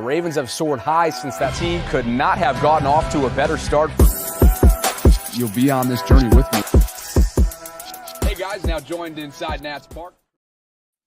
Ravens have soared high since that team could not have gotten off to a better start. You'll be on this journey with me. Hey guys, now joined inside Nats Park.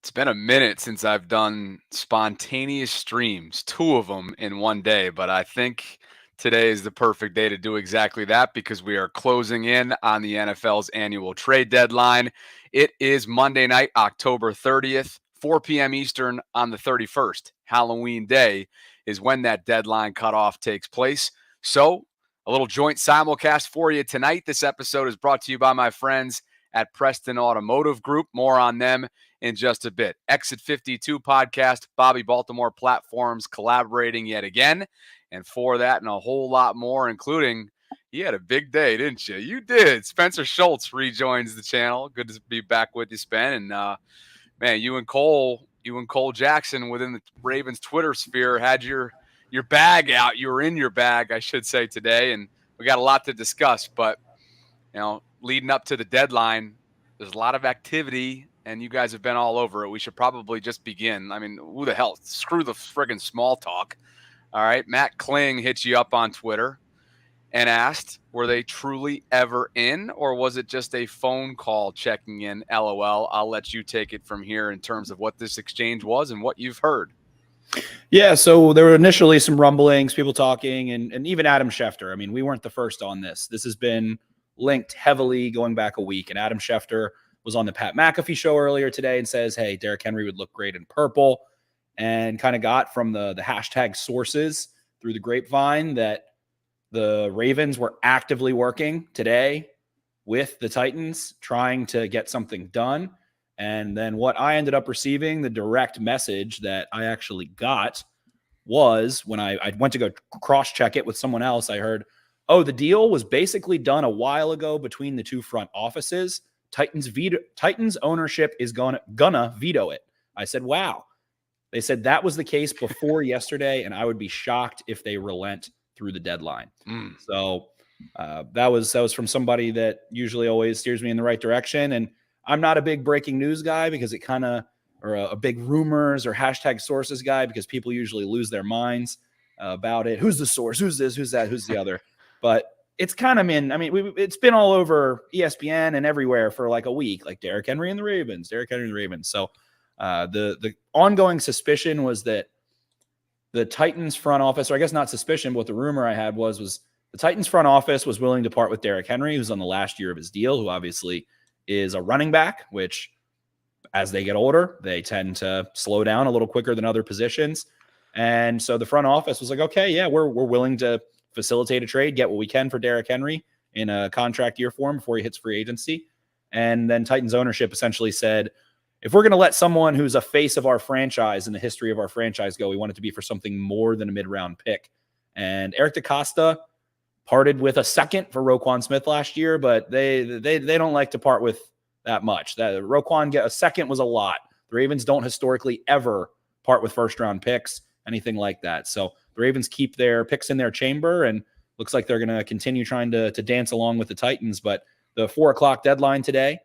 It's been a minute since I've done spontaneous streams, 2 of them in one day, but I think today is the perfect day to do exactly that because we are closing in on the NFL's annual trade deadline. It is Monday night, October 30th, 4 p.m. Eastern on the 31st. Halloween Day is when that deadline cutoff takes place. So a little joint simulcast for you tonight. This episode is brought to you by my friends at Preston Automotive Group. More on them in just a bit. Exit 52 podcast, Bobby Baltimore platforms collaborating yet again. And for that and a whole lot more, including, you had a big day, didn't you? You did. Spencer Schultz rejoins the channel. Good to be back with you, Spen. And man, you and Cole Jackson within the Ravens Twitter sphere had your bag out. You were in your bag, I should say, today. And we got a lot to discuss. But, you know, leading up to the deadline, there's a lot of activity, and you guys have been all over it. We should probably just begin. I mean, who the hell? Screw the friggin' small talk. All right, Matt Kling hit you up on Twitter and asked, were they truly ever in, or was it just a phone call checking in? LOL. I'll let you take it from here in terms of what this exchange was and what you've heard. Yeah, so there were initially some rumblings, people talking, and even Adam Schefter. I mean, we weren't the first on this. This has been linked heavily going back a week, and Adam Schefter was on the Pat McAfee show earlier today and says, hey, Derrick Henry would look great in purple, and kind of got from the hashtag sources through the grapevine that the Ravens were actively working today with the Titans trying to get something done. And then what I ended up receiving, the direct message that I actually got, was when I went to go cross-check it with someone else, I heard, oh, the deal was basically done a while ago between the two front offices. Titans ownership is gonna veto it. I said, wow. They said that was the case before yesterday, and I would be shocked if they relent through the deadline. So that was from somebody that usually always steers me in the right direction. And I'm not a big breaking news guy because it kind of, or a big rumors or hashtag sources guy because people usually lose their minds about it. Who's the source? Who's this? Who's that? Who's the other? But it's kind of it's been all over ESPN and everywhere for like a week, like Derrick Henry and the Ravens. So the ongoing suspicion was that the Titans front office, or I guess not suspicion, but what the rumor I had was the Titans front office was willing to part with Derrick Henry, who's on the last year of his deal, who obviously is a running back, which as they get older, they tend to slow down a little quicker than other positions. And so the front office was like, okay, yeah, we're willing to facilitate a trade, get what we can for Derrick Henry in a contract year for him before he hits free agency. And then Titans ownership essentially said, if we're going to let someone who's a face of our franchise in the history of our franchise go, we want it to be for something more than a mid-round pick. And Eric DeCosta parted with a second for Roquan Smith last year, but they don't like to part with that much. That Roquan get a second was a lot. The Ravens don't historically ever part with first-round picks, anything like that. So the Ravens keep their picks in their chamber, and looks like they're going to continue trying to dance along with the Titans. But the 4:00 deadline today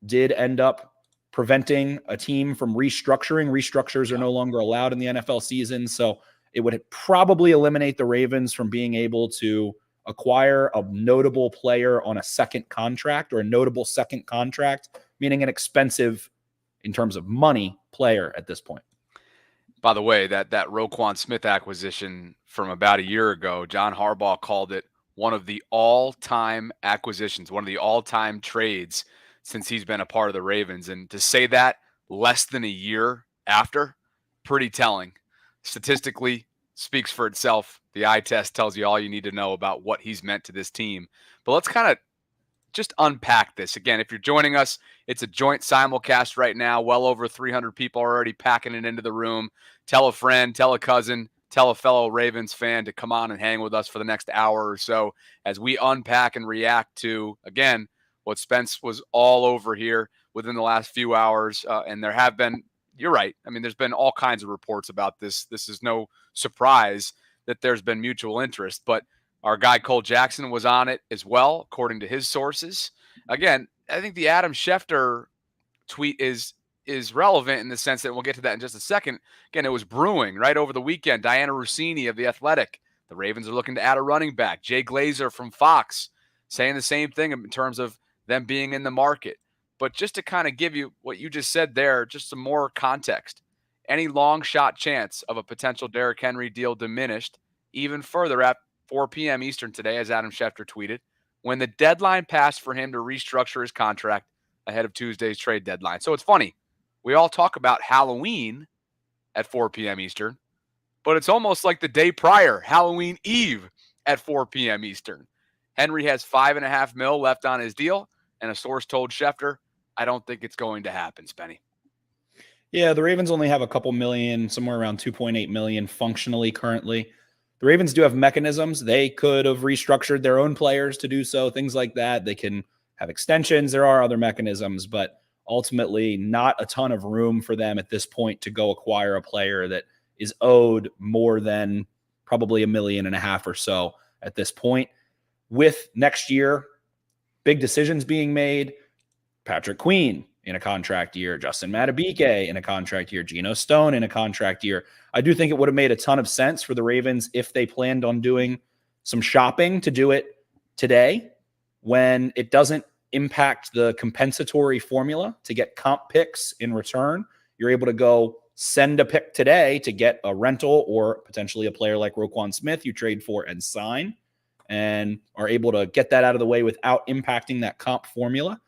did end up preventing a team from restructuring. Restructures are no longer allowed in the NFL season. So it would probably eliminate the Ravens from being able to acquire a notable player on a second contract, or a notable second contract, meaning an expensive in terms of money player at this point. By the way, that Roquan Smith acquisition from about a year ago, John Harbaugh called it one of the all-time acquisitions, one of the all-time trades since he's been a part of the Ravens. And to say that less than a year after, pretty telling. Statistically, speaks for itself. The eye test tells you all you need to know about what he's meant to this team. But let's kind of just unpack this. Again, if you're joining us, it's a joint simulcast right now. Well over 300 people are already packing it into the room. Tell a friend, tell a cousin, tell a fellow Ravens fan to come on and hang with us for the next hour or so as we unpack and react to, again, what Spence was all over here within the last few hours. And there have been, you're right, I mean, there's been all kinds of reports about this. This is no surprise that there's been mutual interest. But our guy Cole Jackson was on it as well, according to his sources. Again, I think the Adam Schefter tweet is is relevant in the sense that we'll get to that in just a second. Again, it was brewing right over the weekend. Diana Rossini of The Athletic. The Ravens are looking to add a running back. Jay Glazer from Fox saying the same thing in terms of them being in the market. But just to kind of give you what you just said there, just some more context. Any long shot chance of a potential Derrick Henry deal diminished even further at 4 p.m. Eastern today, as Adam Schefter tweeted, when the deadline passed for him to restructure his contract ahead of Tuesday's trade deadline. So it's funny. We all talk about Halloween at 4 p.m. Eastern, but it's almost like the day prior, Halloween Eve at 4 p.m. Eastern. Henry has $5.5 million left on his deal, and a source told Schefter, I don't think it's going to happen, Spenny. Yeah, the Ravens only have a couple million, somewhere around 2.8 million functionally currently. The Ravens do have mechanisms. They could have restructured their own players to do so, things like that. They can have extensions. There are other mechanisms, but ultimately not a ton of room for them at this point to go acquire a player that is owed more than probably $1.5 million or so at this point. With next year, big decisions being made, Patrick Queen in a contract year, Justin Madubuike in a contract year, Geno Stone in a contract year. I do think it would have made a ton of sense for the Ravens if they planned on doing some shopping to do it today when it doesn't impact the compensatory formula to get comp picks in return. You're able to go send a pick today to get a rental or potentially a player like Roquan Smith you trade for and sign, and are able to get that out of the way without impacting that comp formula.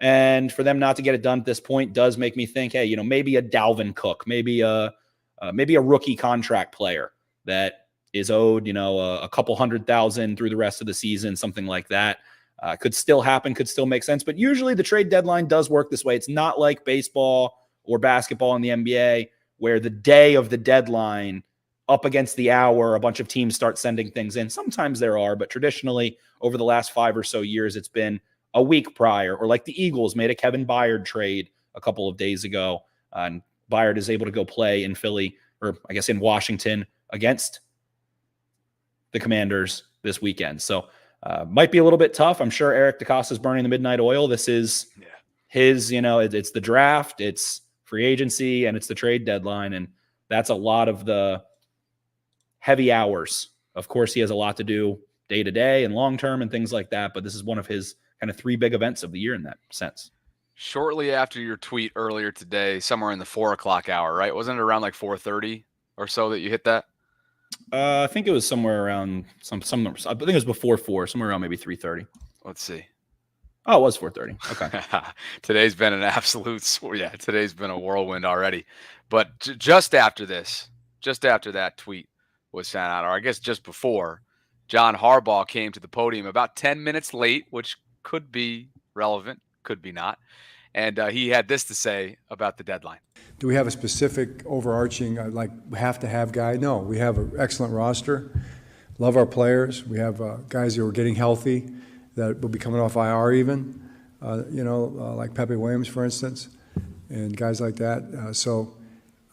And for them not to get it done at this point does make me think, hey, maybe a Dalvin Cook, maybe a rookie contract player that is owed, a couple $100,000 through the rest of the season, something like that. Could still happen, could still make sense. But usually the trade deadline does work this way. It's not like baseball or basketball in the NBA where the day of the deadline up against the hour, a bunch of teams start sending things in. Sometimes there are, but traditionally over the last 5 or so years, it's been a week prior, or like the Eagles made a Kevin Byard trade a couple of days ago. And Byard is able to go play in Philly, or I guess in Washington against the Commanders this weekend. So might be a little bit tough. I'm sure Eric DeCosta is burning the midnight oil. This is his, it's the draft, it's free agency, and it's the trade deadline. And that's a lot of the heavy hours. Of course, he has a lot to do day to day and long term and things like that. But this is one of his kind of 3 big events of the year in that sense. Shortly after your tweet earlier today, somewhere in the 4 o'clock hour, right? Wasn't it around like 4:30 or so that you hit that? I think it was somewhere around some numbers. I think it was before 4, somewhere around maybe 3:30. Let's see. Oh, it was 4:30. Okay. Today's been an absolute, today's been a whirlwind already. But just after that tweet was sent out, or I guess just before, John Harbaugh came to the podium about 10 minutes late, which could be relevant, could be not. And he had this to say about the deadline. Do we have a specific overarching, have to have guy? No, we have an excellent roster. Love our players. We have guys who are getting healthy that will be coming off IR even, like Pepe Williams, for instance, and guys like that. So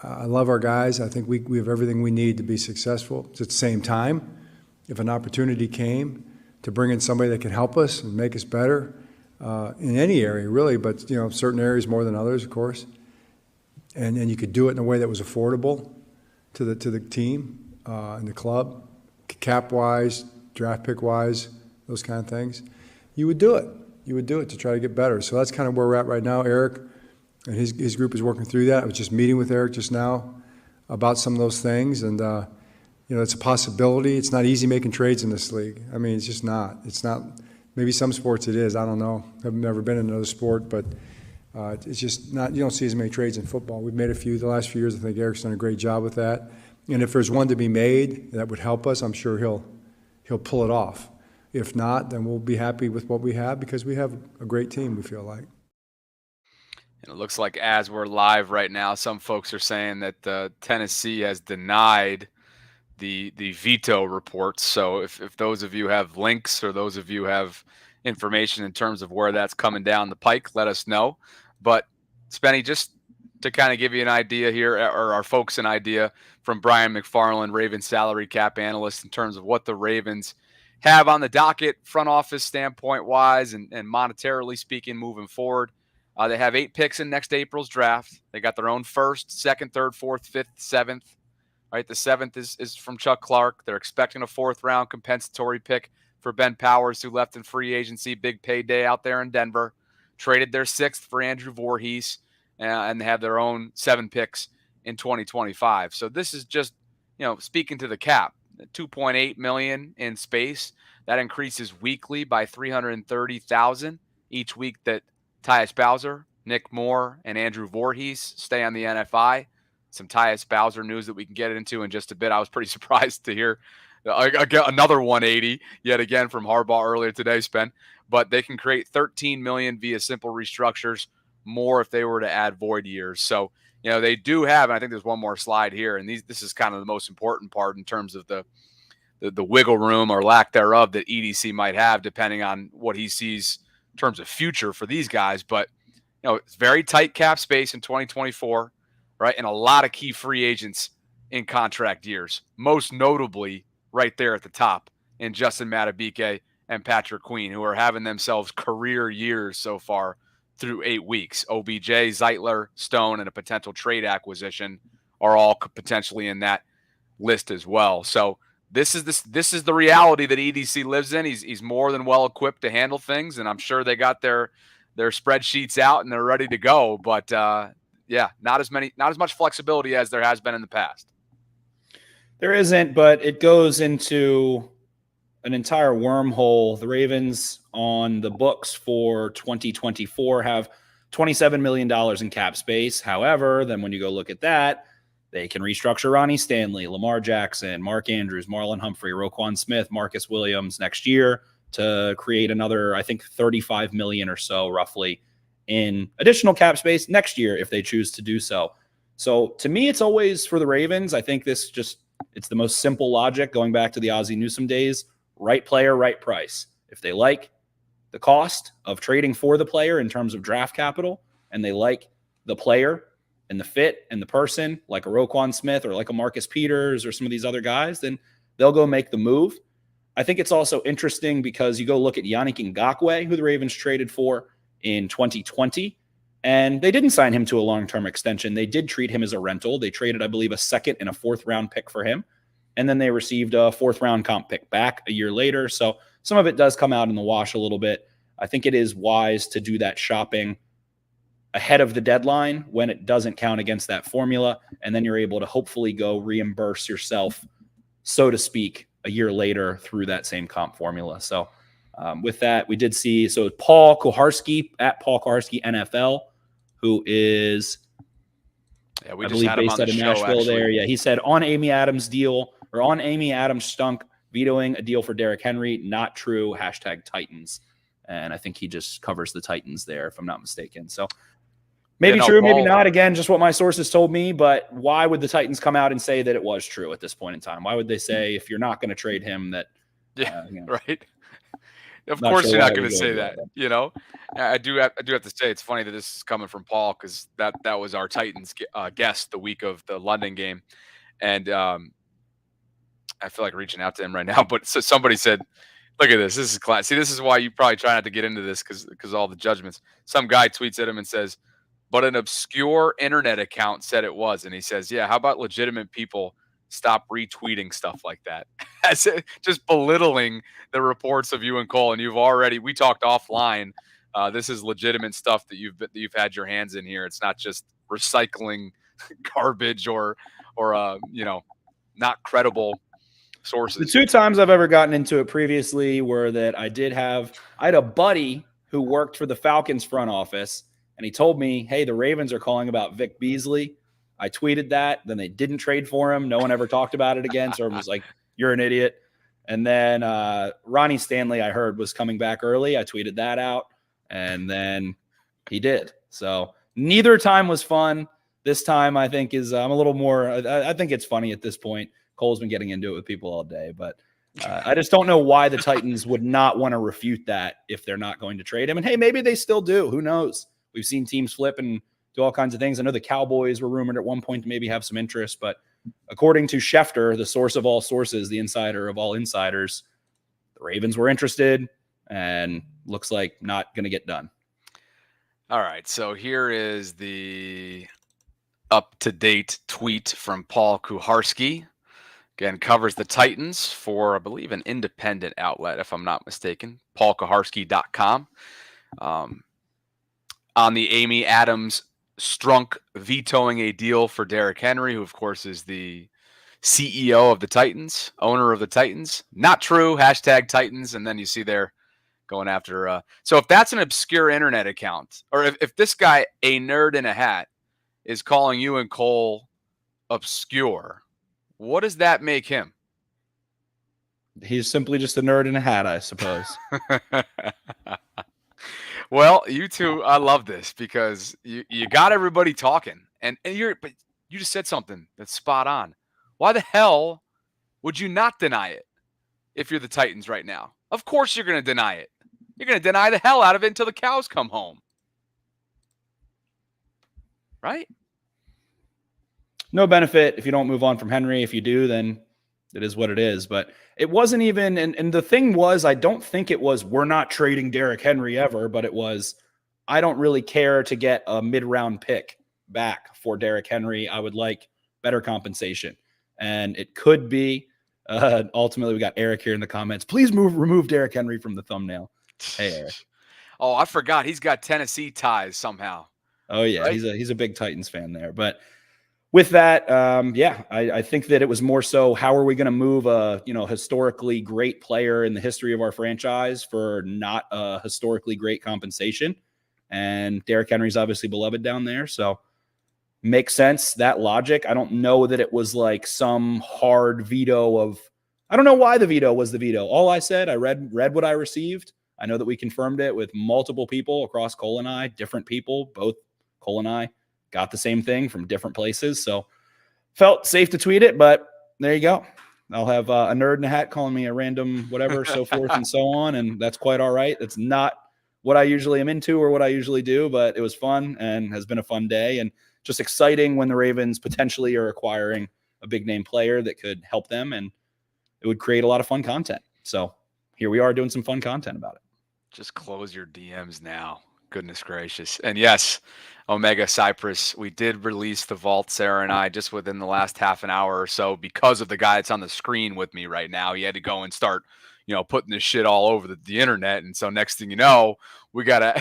I love our guys. I think we have everything we need to be successful. At the same time, if an opportunity came to bring in somebody that can help us and make us better in any area, really, but certain areas more than others, of course, and you could do it in a way that was affordable to the team and the club, cap-wise, draft pick-wise, those kind of things, you would do it. You would do it to try to get better. So that's kind of where we're at right now. Eric and his group is working through that. I was just meeting with Eric just now about some of those things, and it's a possibility. It's not easy making trades in this league. I mean, it's just not. It's not. Maybe some sports it is. I don't know. I've never been in another sport, but it's just not. You don't see as many trades in football. We've made a few the last few years. I think Eric's done a great job with that. And if there's one to be made that would help us, I'm sure he'll pull it off. If not, then we'll be happy with what we have because we have a great team, we feel like. And it looks like as we're live right now, some folks are saying that Tennessee has denied the veto reports. So if those of you have links or those of you have information in terms of where that's coming down the pike, let us know. But Spenny, just to kind of give you an idea here, or our folks an idea from Brian McFarland, Ravens salary cap analyst, in terms of what the Ravens have on the docket, front office standpoint wise, and monetarily speaking, moving forward. They have 8 picks in next April's draft. They got their own first, second, third, fourth, fifth, seventh. Right, the 7th is from Chuck Clark. They're expecting a 4th-round compensatory pick for Ben Powers, who left in free agency. Big payday out there in Denver. Traded their 6th for Andrew Voorhees, and they have their own 7 picks in 2025. So this is just, speaking to the cap, $2.8 million in space. That increases weekly by $330,000 each week that Tus Bowser, Nick Moore, and Andrew Voorhees stay on the NFI. Some Tus Bowser news that we can get into in just a bit. I was pretty surprised to hear another 180 yet again from Harbaugh earlier today, Spen. But they can create $13 million via simple restructures, more if they were to add void years. So, they do have, and I think there's one more slide here, and this is kind of the most important part in terms of the wiggle room or lack thereof that EDC might have, depending on what he sees in terms of future for these guys. But, it's very tight cap space in 2024, right? And a lot of key free agents in contract years, most notably right there at the top in Justin Madubuike and Patrick Queen, who are having themselves career years so far through 8 weeks. OBJ, Zeitler, Stone, and a potential trade acquisition are all potentially in that list as well. So this is the reality that EDC lives in. He's more than well equipped to handle things, and I'm sure they got their spreadsheets out and they're ready to go. But not as much flexibility as there has been in the past. There isn't, but it goes into an entire wormhole. The Ravens on the books for 2024 have $27 million in cap space. However, then when you go look at that, they can restructure Ronnie Stanley, Lamar Jackson, Mark Andrews, Marlon Humphrey, Roquan Smith, Marcus Williams next year to create another, I think, $35 million or so roughly in additional cap space next year if they choose to do so. So to me, it's always for the Ravens. I think it's the most simple logic going back to the Ozzie Newsome days. Right player, right price. If they like the cost of trading for the player in terms of draft capital, and they like the player and the fit and the person, like a Roquan Smith or like a Marcus Peters or some of these other guys, then they'll go make the move. I think it's also interesting because you go look at Yannick Ngakoue, who the Ravens traded for in 2020, and they didn't sign him to a long-term extension. They did treat him as a rental. They traded, I believe, a 2nd and a 4th-round pick for him. And then they received a 4th-round comp pick back a year later. So some of it does come out in the wash a little bit. I think it is wise to do that shopping ahead of the deadline when it doesn't count against that formula. And then you're able to hopefully go reimburse yourself, so to speak, a year later through that same comp formula. So with that, we did see, so Paul Kuharski at Paul Kuharski NFL, who is, I believe, based out of Nashville there. Yeah, he said on Amy Adams' deal, or on Amy Adams' stunk, vetoing a deal for Derrick Henry. Not true. #Titans. And I think he just covers the Titans there, if I'm not mistaken. So maybe true, maybe not. Again, just what my sources told me. But why would the Titans come out and say that it was true at this point in time? Why would they say, if you're not going to trade him, that right? Of course, you're not going to say that. I do have to say it's funny that this is coming from Paul, because that was our Titans guest the week of the London game, and I feel like reaching out to him right now. But so somebody said, "Look at this. This is class. See, this is why you probably try not to get into this because all the judgments." Some guy tweets at him and says, "But an obscure internet account said it was," and he says, "Yeah, how about legitimate people stop retweeting stuff like that?" As just belittling the reports of you and Cole. And we talked offline. This is legitimate stuff that you've had your hands in here. It's not just recycling garbage or not credible sources. The 2 times I've ever gotten into it previously were that I had a buddy who worked for the Falcons front office, and he told me, "Hey, the Ravens are calling about Vic Beasley." I tweeted that. Then they didn't trade for him. No one ever talked about it again. So everyone was like, "You're an idiot." And then Ronnie Stanley, I heard, was coming back early. I tweeted that out, and then he did. So neither time was fun. This time, I think, I'm a little more. I think it's funny at this point. Cole's been getting into it with people all day, but I just don't know why the Titans would not want to refute that if they're not going to trade him. And hey, maybe they still do. Who knows? We've seen teams flip and do all kinds of things. I know the Cowboys were rumored at one point to maybe have some interest, but according to Schefter, the source of all sources, the insider of all insiders, the Ravens were interested and looks like not going to get done. All right, so here is the up-to-date tweet from Paul Kuharsky. Again, covers the Titans for, I believe, an independent outlet, if I'm not mistaken, paulkuharsky.com. On the Amy Adams Strunk vetoing a deal for Derrick Henry, who, of course, is the CEO of the Titans, owner of the Titans. Not true, hashtag Titans, and then you see there going after. So if that's an obscure internet account, or if this guy, a nerd in a hat, is calling you and Cole obscure, what does that make him? He's simply just a nerd in a hat, I suppose. Well, you two, I love this because you got everybody talking, but you just said something that's spot on. Why the hell would you not deny it if you're the Titans right now? Of course you're going to deny it. You're going to deny the hell out of it until the cows come home. Right? No benefit if you don't move on from Henry. If you do, then it is what it is. But it wasn't even, and the thing was, I don't think it was, we're not trading Derrick Henry ever, but it was, I don't really care to get a mid-round pick back for Derrick Henry. I would like better compensation. And it could be, ultimately, we got Eric here in the comments. Please remove Derrick Henry from the thumbnail. Hey, Eric. Oh, I forgot. He's got Tennessee ties somehow. Oh, yeah. Right? He's a big Titans fan there. But with that, I think that it was more so, how are we going to move a historically great player in the history of our franchise for not a historically great compensation? And Derrick Henry's obviously beloved down there, so makes sense, that logic. I don't know that it was like some hard veto of, I don't know why the veto was the veto. All I said, I read what I received. I know that we confirmed it with multiple people across Cole and I, different people, both Cole and I got the same thing from different places. So felt safe to tweet it, but there you go. I'll have a nerd in a hat calling me a random whatever, so forth and so on. And that's quite all right. That's not what I usually am into or what I usually do, but it was fun and has been a fun day. And just exciting when the Ravens potentially are acquiring a big name player that could help them, and it would create a lot of fun content. So here we are doing some fun content about it. Just close your DMs now. Goodness gracious. And yes, Omega Cypress, we did release the vault, Sarah and I, just within the last half an hour or so, because of the guy that's on the screen with me right now. He had to go and start, putting this shit all over the internet. And so next thing you know, we gotta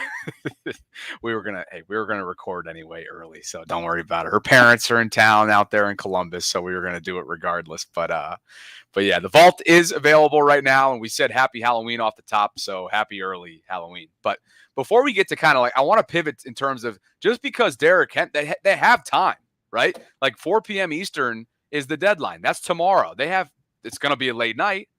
we were gonna record anyway early, so don't worry about it. Her parents are in town out there in Columbus, so we were gonna do it regardless. But yeah, the vault is available right now, and we said happy Halloween off the top, so happy early Halloween. But before we get to kind of I want to pivot in terms of, just because Derrick Henry, they have time, right? Like 4 p.m. Eastern is the deadline. That's tomorrow. It's going to be a late night,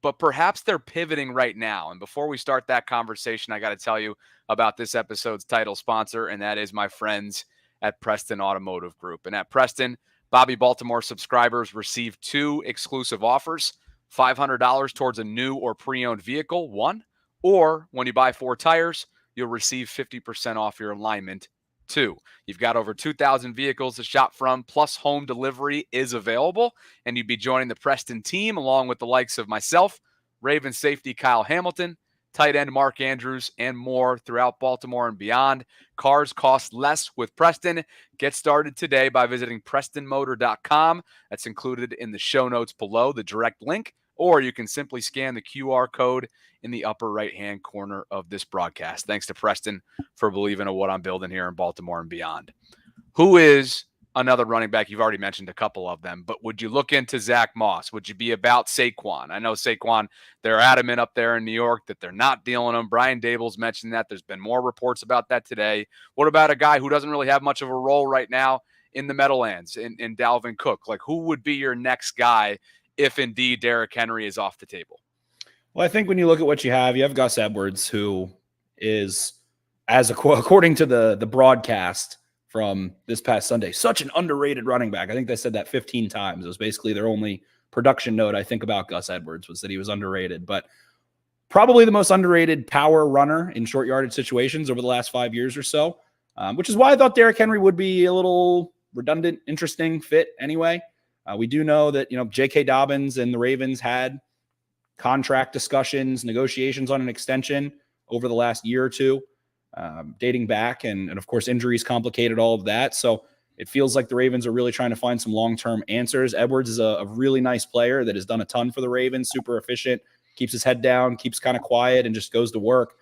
but perhaps they're pivoting right now. And before we start that conversation, I got to tell you about this episode's title sponsor, and that is my friends at Preston Automotive Group. And at Preston, Bobby Baltimore subscribers receive 2 exclusive offers: $500 towards a new or pre-owned vehicle, one, or when you buy 4 tires, you'll receive 50% off your alignment, 2. You've got over 2,000 vehicles to shop from, plus home delivery is available, and you'd be joining the Preston team along with the likes of myself, Ravens safety Kyle Hamilton, tight end Mark Andrews, and more throughout Baltimore and beyond. Cars cost less with Preston. Get started today by visiting PrestonMotor.com. That's included in the show notes below, the direct link, or you can simply scan the QR code in the upper right-hand corner of this broadcast. Thanks to Preston for believing in what I'm building here in Baltimore and beyond. Who is another running back? You've already mentioned a couple of them, but would you look into Zach Moss? Would you be about Saquon? I know Saquon, they're adamant up there in New York that they're not dealing him. Brian Dable's mentioned that. There's been more reports about that today. What about a guy who doesn't really have much of a role right now in the Meadowlands, in Dalvin Cook? Like, who would be your next guy if indeed Derrick Henry is off the table? Well, I think when you look at what you have Gus Edwards, who is, according to the broadcast from this past Sunday, such an underrated running back. I think they said that 15 times. It was basically their only production note, I think, about Gus Edwards, was that he was underrated. But probably the most underrated power runner in short yardage situations over the last 5 years or so, which is why I thought Derrick Henry would be a little redundant, interesting fit anyway. We do know that, J.K. Dobbins and the Ravens had contract discussions, negotiations on an extension over the last year or two. dating back. And of course, injuries complicated all of that. So it feels like the Ravens are really trying to find some long-term answers. Edwards is a really nice player that has done a ton for the Ravens, super efficient, keeps his head down, keeps kind of quiet, and just goes to work.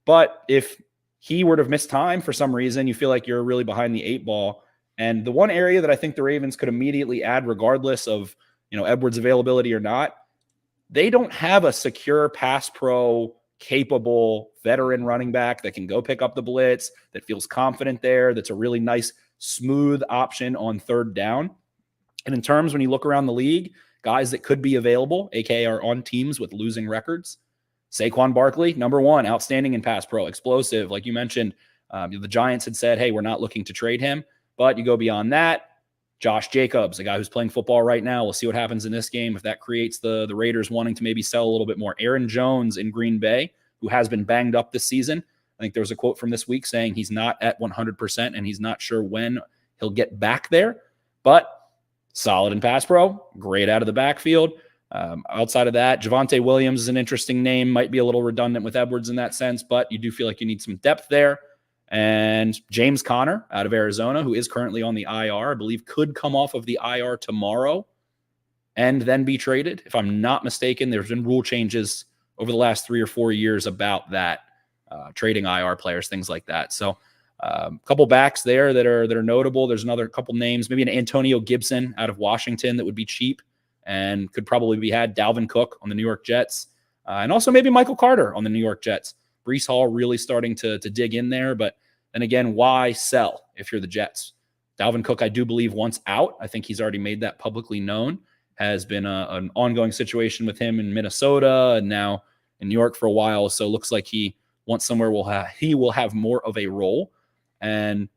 But if he were to miss time for some reason, you feel like you're really behind the 8 ball. And the one area that I think the Ravens could immediately add, regardless of, Edwards' availability or not, they don't have a secure pass pro capable veteran running back that can go pick up the blitz, that feels confident there, that's a really nice, smooth option on third down. And in terms, when you look around the league, guys that could be available, aka are on teams with losing records, Saquon Barkley, number one, outstanding in pass pro, explosive. Like you mentioned, the Giants had said, hey, we're not looking to trade him. But you go beyond that, Josh Jacobs, a guy who's playing football right now. We'll see what happens in this game if that creates the Raiders wanting to maybe sell a little bit more. Aaron Jones in Green Bay, who has been banged up this season. I think there was a quote from this week saying he's not at 100% and he's not sure when he'll get back there. But solid in pass pro, great out of the backfield. Outside of that, Javonte Williams is an interesting name. Might be a little redundant with Edwards in that sense, but you do feel like you need some depth there. And James Conner out of Arizona, who is currently on the IR, I believe could come off of the IR tomorrow and then be traded. If I'm not mistaken, there's been rule changes over the last 3 or 4 years about that, trading IR players, things like that. So a couple backs there that are notable. There's another couple names, maybe an Antonio Gibson out of Washington that would be cheap and could probably be had. Dalvin Cook on the New York Jets, and also maybe Michael Carter on the New York Jets. Breece Hall really starting to dig in there, but then again, why sell if you're the Jets? Dalvin Cook, I do believe, wants out. I think he's already made that publicly known. Has been an ongoing situation with him in Minnesota and now in New York for a while. So it looks like he wants somewhere he will have more of a role. And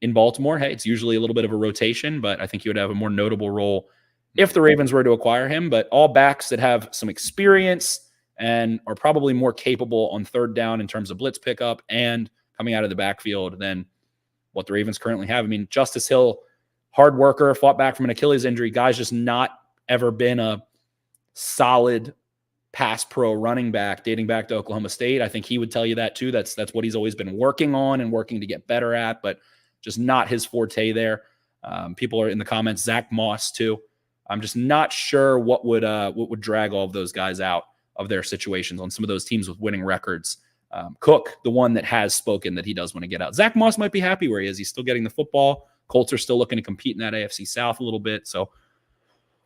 in Baltimore, hey, it's usually a little bit of a rotation, but I think he would have a more notable role if the Ravens were to acquire him. But all backs that have some experience and are probably more capable on third down in terms of blitz pickup and coming out of the backfield than what the Ravens currently have. I mean, Justice Hill, hard worker, fought back from an Achilles injury. Guy's just not ever been a solid pass pro running back dating back to Oklahoma State. I think he would tell you that too. That's what he's always been working on and working to get better at, but just not his forte there. People are in the comments, Zach Moss too. I'm just not sure what would drag all of those guys out of their situations on some of those teams with winning records. Cook, the one that has spoken that he does want to get out. Zach Moss might be happy where he is. He's still getting the football. Colts are still looking to compete in that AFC South a little bit. So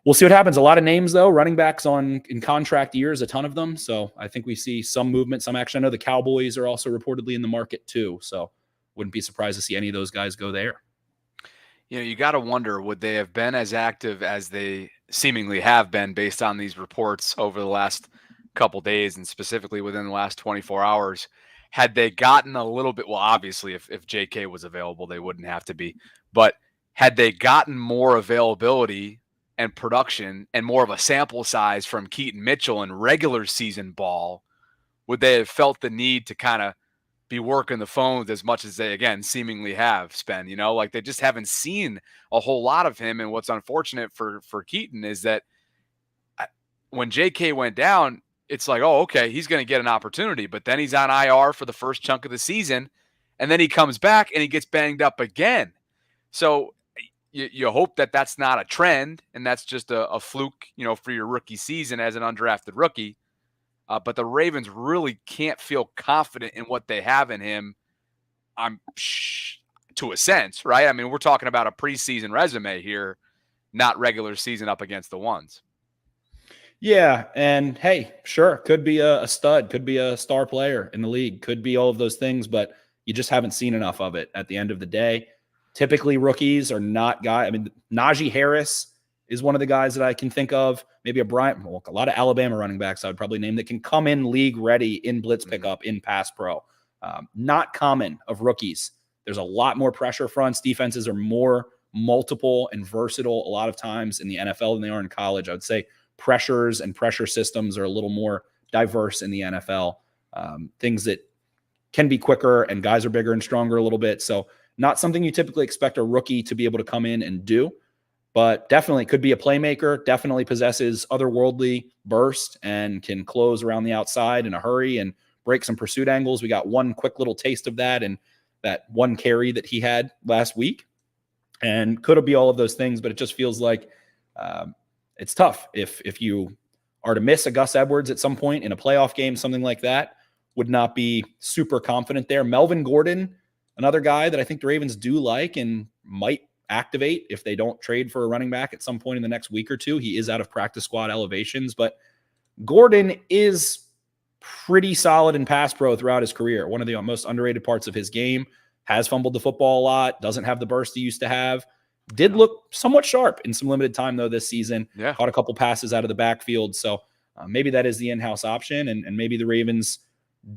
we'll see what happens. A lot of names, though. Running backs in contract years, a ton of them. So I think we see some movement, some action. I know the Cowboys are also reportedly in the market too. So wouldn't be surprised to see any of those guys go there. You got to wonder, would they have been as active as they seemingly have been based on these reports over the last couple days and specifically within the last 24 hours, had they gotten a little bit, well, obviously if JK was available, they wouldn't have to be, but had they gotten more availability and production and more of a sample size from Keaton Mitchell in regular season ball, would they have felt the need to kind of be working the phones as much as they, again, seemingly have, Spen? Like they just haven't seen a whole lot of him. And what's unfortunate for Keaton is that when JK went down, it's like, oh, okay, he's going to get an opportunity, but then he's on IR for the first chunk of the season, and then he comes back and he gets banged up again. So you hope that that's not a trend and that's just a fluke, for your rookie season as an undrafted rookie. But the Ravens really can't feel confident in what they have in him. To a sense, right? I mean, we're talking about a preseason resume here, not regular season up against the ones. Yeah, and hey, sure, could be a stud, could be a star player in the league, could be all of those things, but you just haven't seen enough of it at the end of the day. Typically, rookies are not guys. I mean, Najee Harris is one of the guys that I can think of. Maybe a lot of Alabama running backs I would probably name that can come in league ready in blitz pickup, in pass pro. Not common of rookies. There's a lot more pressure fronts. Defenses are more multiple and versatile a lot of times in the NFL than they are in college. I would say pressures and pressure systems are a little more diverse in the NFL. Things that can be quicker and guys are bigger and stronger a little bit. So not something you typically expect a rookie to be able to come in and do, but definitely could be a playmaker, definitely possesses otherworldly burst and can close around the outside in a hurry and break some pursuit angles. We got one quick little taste of that and that one carry that he had last week, and could be all of those things, but it just feels like it's tough. If you are to miss a Gus Edwards at some point in a playoff game, something like that, would not be super confident there. Melvin Gordon, another guy that I think the Ravens do like and might activate if they don't trade for a running back at some point in the next week or two. He is out of practice squad elevations, but Gordon is pretty solid in pass pro throughout his career. One of the most underrated parts of his game. Has fumbled the football a lot, doesn't have the burst he used to have. Did look somewhat sharp in some limited time, though, this season. Yeah. Caught a couple passes out of the backfield. So maybe that is the in-house option, and maybe the Ravens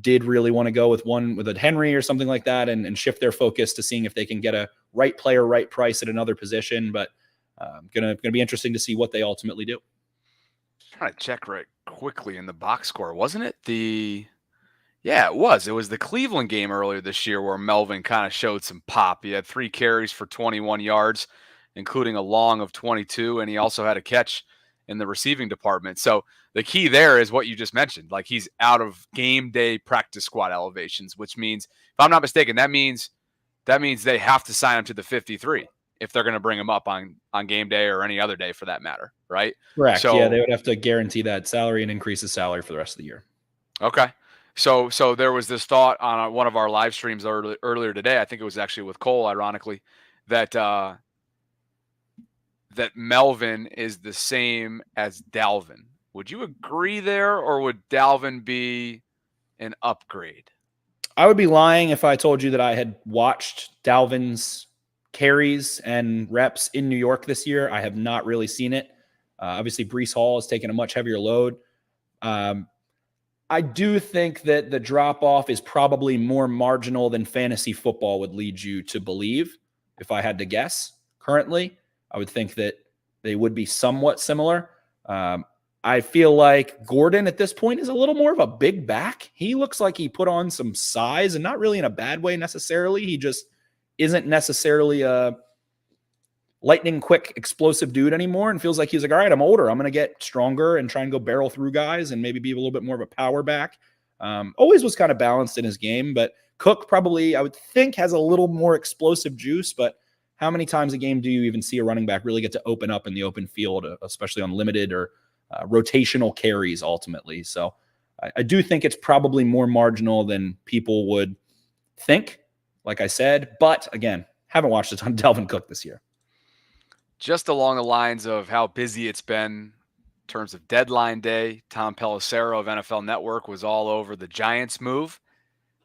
did really want to go with a Henry or something like that and shift their focus to seeing if they can get a right player, right price at another position. But gonna be interesting to see what they ultimately do. Trying to check right quickly in the box score. Wasn't it Yeah, it was. It was the Cleveland game earlier this year where Melvin kind of showed some pop. He had 3 carries for 21 yards, including a long of 22, and he also had a catch in the receiving department. So the key there is what you just mentioned. Like, he's out of game day practice squad elevations, which means, if I'm not mistaken, that means they have to sign him to the 53 if they're going to bring him up on game day or any other day for that matter, right? Correct. So, yeah, they would have to guarantee that salary and increase his salary for the rest of the year. Okay. So there was this thought on one of our live streams earlier today. I think it was actually with Cole, ironically, that Melvin is the same as Dalvin. Would you agree there, or would Dalvin be an upgrade? I would be lying if I told you that I had watched Dalvin's carries and reps in New York this year. I have not really seen it. Obviously, Breece Hall has taken a much heavier load. I do think that the drop-off is probably more marginal than fantasy football would lead you to believe. If I had to guess currently, I would think that they would be somewhat similar. I feel like Gordon at this point is a little more of a big back. He looks like he put on some size, and not really in a bad way necessarily. He just isn't necessarily a lightning quick, explosive dude anymore, and feels like he's like, all right, I'm older. I'm going to get stronger and try and go barrel through guys and maybe be a little bit more of a power back. Always was kind of balanced in his game, but Cook probably, I would think, has a little more explosive juice, but how many times a game do you even see a running back really get to open up in the open field, especially on limited or rotational carries ultimately? So I do think it's probably more marginal than people would think, like I said, but again, haven't watched a ton of Dalvin Cook this year. Just along the lines of how busy it's been in terms of deadline day, Tom Pelissero of NFL Network was all over the Giants move.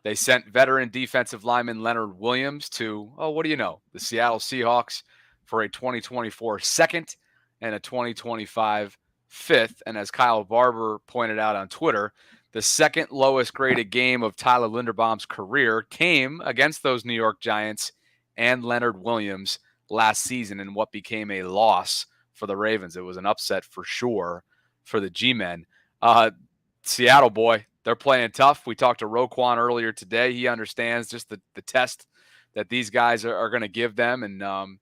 They sent veteran defensive lineman Leonard Williams to, what do you know, the Seattle Seahawks for a 2024 second and a 2025 fifth. And as Kyle Barber pointed out on Twitter, the second lowest graded game of Tyler Linderbaum's career came against those New York Giants and Leonard Williams last season in what became a loss for the Ravens. It was an upset for sure for the G-men. Seattle, boy, they're playing tough. We talked to Roquan earlier today. He understands just the test that these guys are going to give them. And,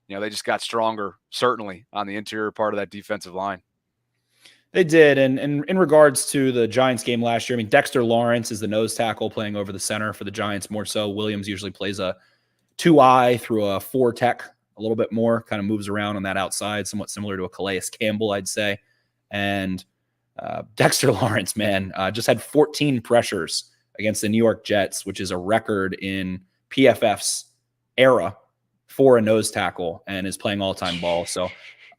they just got stronger, certainly, on the interior part of that defensive line. They did. And in regards to the Giants game last year, I mean, Dexter Lawrence is the nose tackle playing over the center for the Giants more so. Williams usually plays a 2-eye through a 4-tech a little bit more, kind of moves around on that outside, somewhat similar to a Calais Campbell, I'd say. And Dexter Lawrence, man, just had 14 pressures against the New York Jets, which is a record in PFF's era for a nose tackle, and is playing all-time ball. So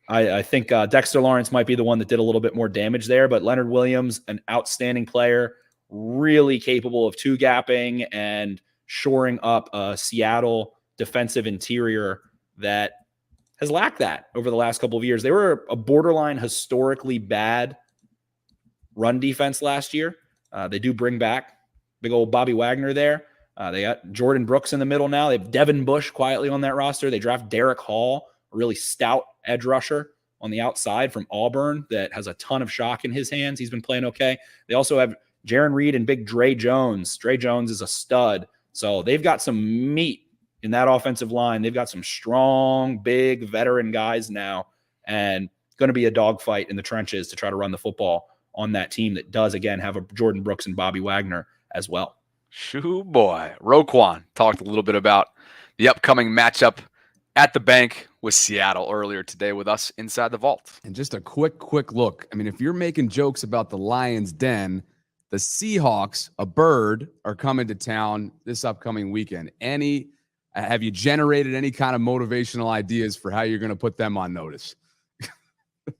I think Dexter Lawrence might be the one that did a little bit more damage there, but Leonard Williams, an outstanding player, really capable of two-gapping and shoring up a Seattle defensive interior that has lacked that over the last couple of years. They were a borderline historically bad run defense last year. They do bring back big old Bobby Wagner there. They got Jordan Brooks in the middle now. They have Devin Bush quietly on that roster. They draft Derrick Hall, a really stout edge rusher on the outside from Auburn that has a ton of shock in his hands. He's been playing okay. They also have Jaron Reed and big Dre Jones. Dre Jones is a stud. So they've got some meat in that offensive line. They've got some strong, big veteran guys now, and going to be a dogfight in the trenches to try to run the football on that team that does, again, have a Jordan Brooks and Bobby Wagner as well. Shoo boy. Roquan talked a little bit about the upcoming matchup at the bank with Seattle earlier today with us inside the vault. And just a quick look. I mean, if you're making jokes about the Lions' den, the Seahawks, a bird, are coming to town this upcoming weekend. Have you generated any kind of motivational ideas for how you're going to put them on notice?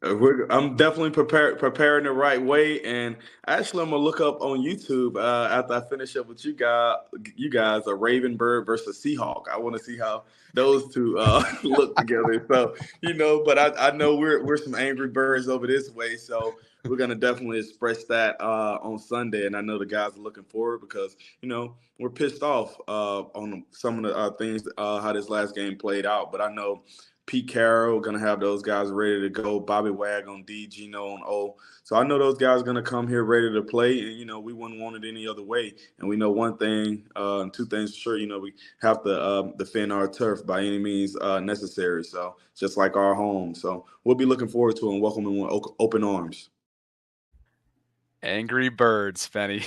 I'm definitely preparing the right way, and actually, I'm gonna look up on YouTube after I finish up with you guys, a Raven bird versus Seahawk. I want to see how those two look together. So but I know we're some angry birds over this way, so we're gonna definitely express that on Sunday, and I know the guys are looking forward because we're pissed off on some of the things how this last game played out, but I know Pete Carroll going to have those guys ready to go. Bobby Wag on D, Gino on O. So I know those guys are going to come here ready to play, and we wouldn't want it any other way. And we know one thing, two things for sure. We have to defend our turf by any means necessary. So just like our home. So we'll be looking forward to it and welcoming with open arms. Angry Birds, Penny.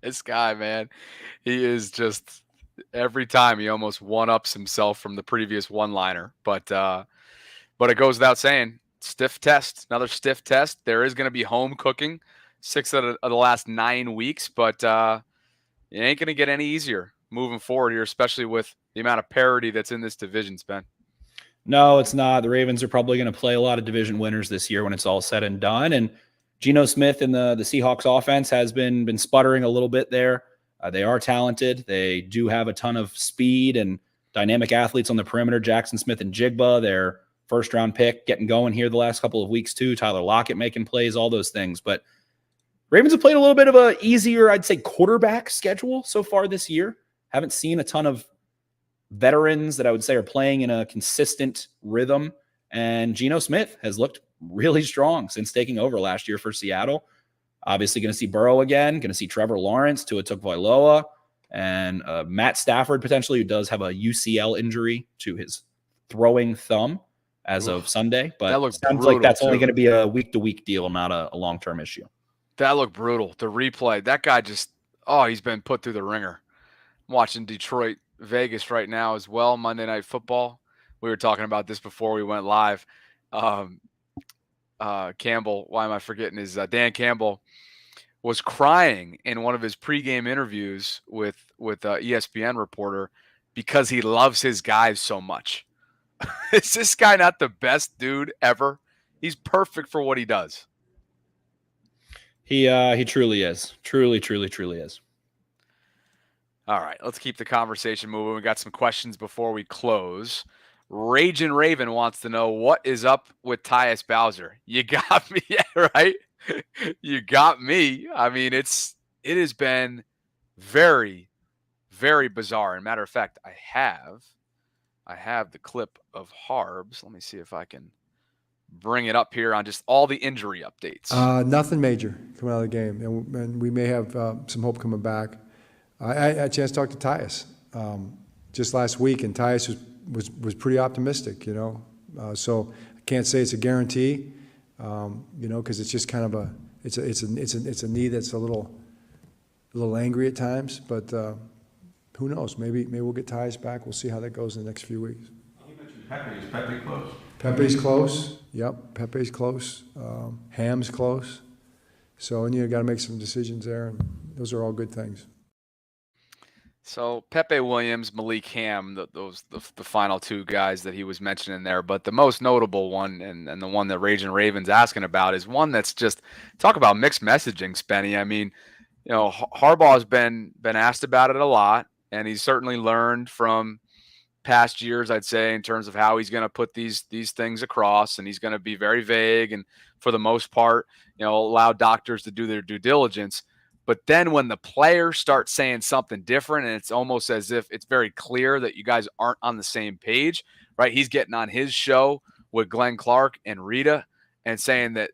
This guy, man, he is just – every time he almost one-ups himself from the previous one-liner. But it goes without saying, another stiff test. There is going to be home cooking 6 out of the last 9 weeks, but it ain't going to get any easier moving forward here, especially with the amount of parity that's in this division, Ben. No, it's not. The Ravens are probably going to play a lot of division winners this year when it's all said and done. And Geno Smith and the Seahawks offense has been sputtering a little bit there. They are talented. They do have a ton of speed and dynamic athletes on the perimeter. Jackson Smith and Jigba, their first-round pick, getting going here the last couple of weeks too. Tyler Lockett making plays, all those things. But Ravens have played a little bit of a easier, I'd say, quarterback schedule so far this year. Haven't seen a ton of veterans that I would say are playing in a consistent rhythm. And Geno Smith has looked really strong since taking over last year for Seattle. Obviously going to see Burrow again, going to see Trevor Lawrence, Tua Tagovailoa, and Matt Stafford potentially, who does have a UCL injury to his throwing thumb as of Sunday. But it sounds like that's only going to be a week-to-week deal, not a long-term issue. That looked brutal. The replay, that guy he's been put through the ringer. I'm watching Detroit, Vegas right now as well, Monday Night Football. We were talking about this before we went live. Campbell, why am I forgetting his Dan Campbell was crying in one of his pregame interviews with ESPN reporter because he loves his guys so much. Is this guy not the best dude ever? He's perfect for what he does. He truly is. Truly is. All right, let's keep the conversation moving. We got some questions before we close. Ragin' Raven wants to know what is up with Tus Bowser. You got me, yeah, right? You got me. I mean, it has been very, very bizarre. And matter of fact, I have the clip of Harbs. Let me see if I can bring it up here on just all the injury updates. Nothing major coming out of the game, and we may have some hope coming back. I had a chance to talk to Tus just last week, and Tus was pretty optimistic, so I can't say it's a guarantee, because it's just kind of it's a knee that's a little angry at times, but who knows? Maybe we'll get Tus back. We'll see how that goes in the next few weeks. You mentioned Pepe. Is Pepe close? Pepe's close. Yep, Pepe's close. Ham's close. So you got to make some decisions there, and those are all good things. So Pepe Williams, Malik Ham, the final two guys that he was mentioning there. But the most notable one, and the one that Ragin' Raven's asking about, is one that's just talk about mixed messaging, Spenny. I mean, Harbaugh has been asked about it a lot, and he's certainly learned from past years, I'd say, in terms of how he's going to put these things across, and he's going to be very vague and for the most part, allow doctors to do their due diligence. But then when the players start saying something different, and it's almost as if it's very clear that you guys aren't on the same page, right? He's getting on his show with Glenn Clark and Rita and saying that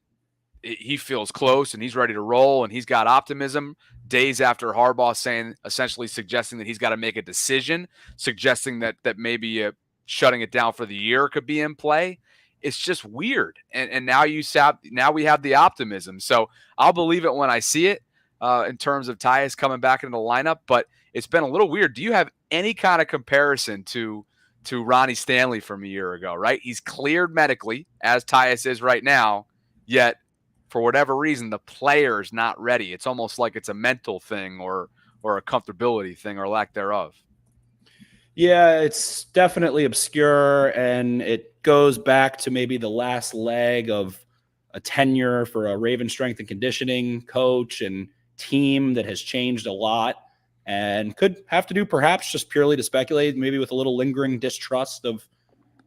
he feels close and he's ready to roll and he's got optimism days after Harbaugh essentially suggesting that he's got to make a decision, suggesting that maybe shutting it down for the year could be in play. It's just weird. And now we have the optimism. So I'll believe it when I see it. in terms of Tyus coming back into the lineup, but it's been a little weird. Do you have any kind of comparison to Ronnie Stanley from a year ago, right? He's cleared medically, as Tyus is right now, yet for whatever reason, the player's not ready. It's almost like it's a mental thing or a comfortability thing or lack thereof. Yeah, it's definitely obscure, and it goes back to maybe the last leg of a tenure for a Raven strength and conditioning coach and team that has changed a lot and could have to do perhaps just purely to speculate, maybe with a little lingering distrust of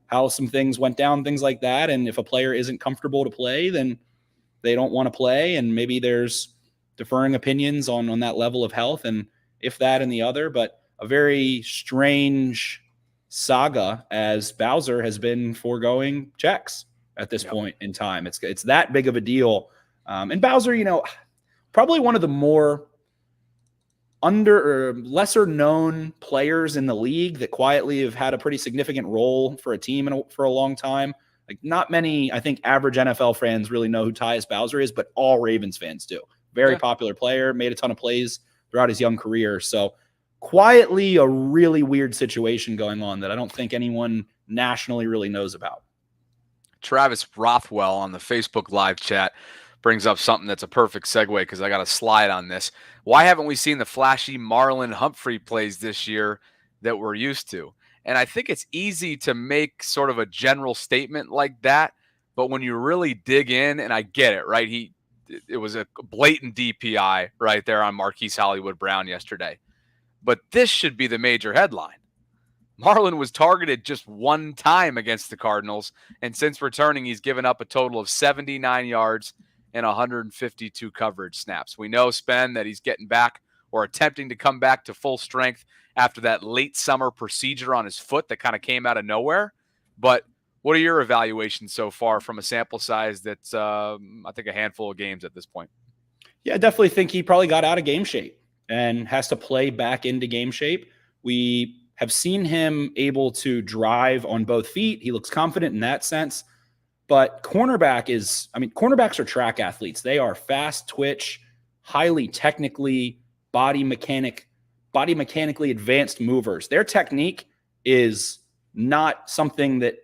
how some things went down, things like that. And if a player isn't comfortable to play, then they don't want to play. And maybe there's deferring opinions on that level of health, and if that and the other, but a very strange saga as Bowser has been foregoing checks at this point in time. It's that big of a deal. And Bowser, probably one of the more under or lesser known players in the league that quietly have had a pretty significant role for a team for a long time. Like, not many, I think, average NFL fans really know who Tyus Bowser is, but all Ravens fans do. Very popular player, made a ton of plays throughout his young career. So quietly a really weird situation going on that I don't think anyone nationally really knows about. Travis Rothwell on the Facebook live chat brings up something that's a perfect segue because I got a slide on this. Why haven't we seen the flashy Marlon Humphrey plays this year that we're used to? And I think it's easy to make sort of a general statement like that, but when you really dig in, and I get it, right? It was a blatant DPI right there on Marquise Hollywood Brown yesterday. But this should be the major headline. Marlon was targeted just one time against the Cardinals, and since returning, he's given up a total of 79 yards and 152 coverage snaps. We know, Spen, that he's getting back or attempting to come back to full strength after that late summer procedure on his foot that kind of came out of nowhere. But what are your evaluations so far from a sample size that's, I think, a handful of games at this point? Yeah, I definitely think he probably got out of game shape and has to play back into game shape. We have seen him able to drive on both feet. He looks confident in that sense. But cornerbacks are track athletes. They are fast twitch, highly technically body mechanically advanced movers. Their technique is not something that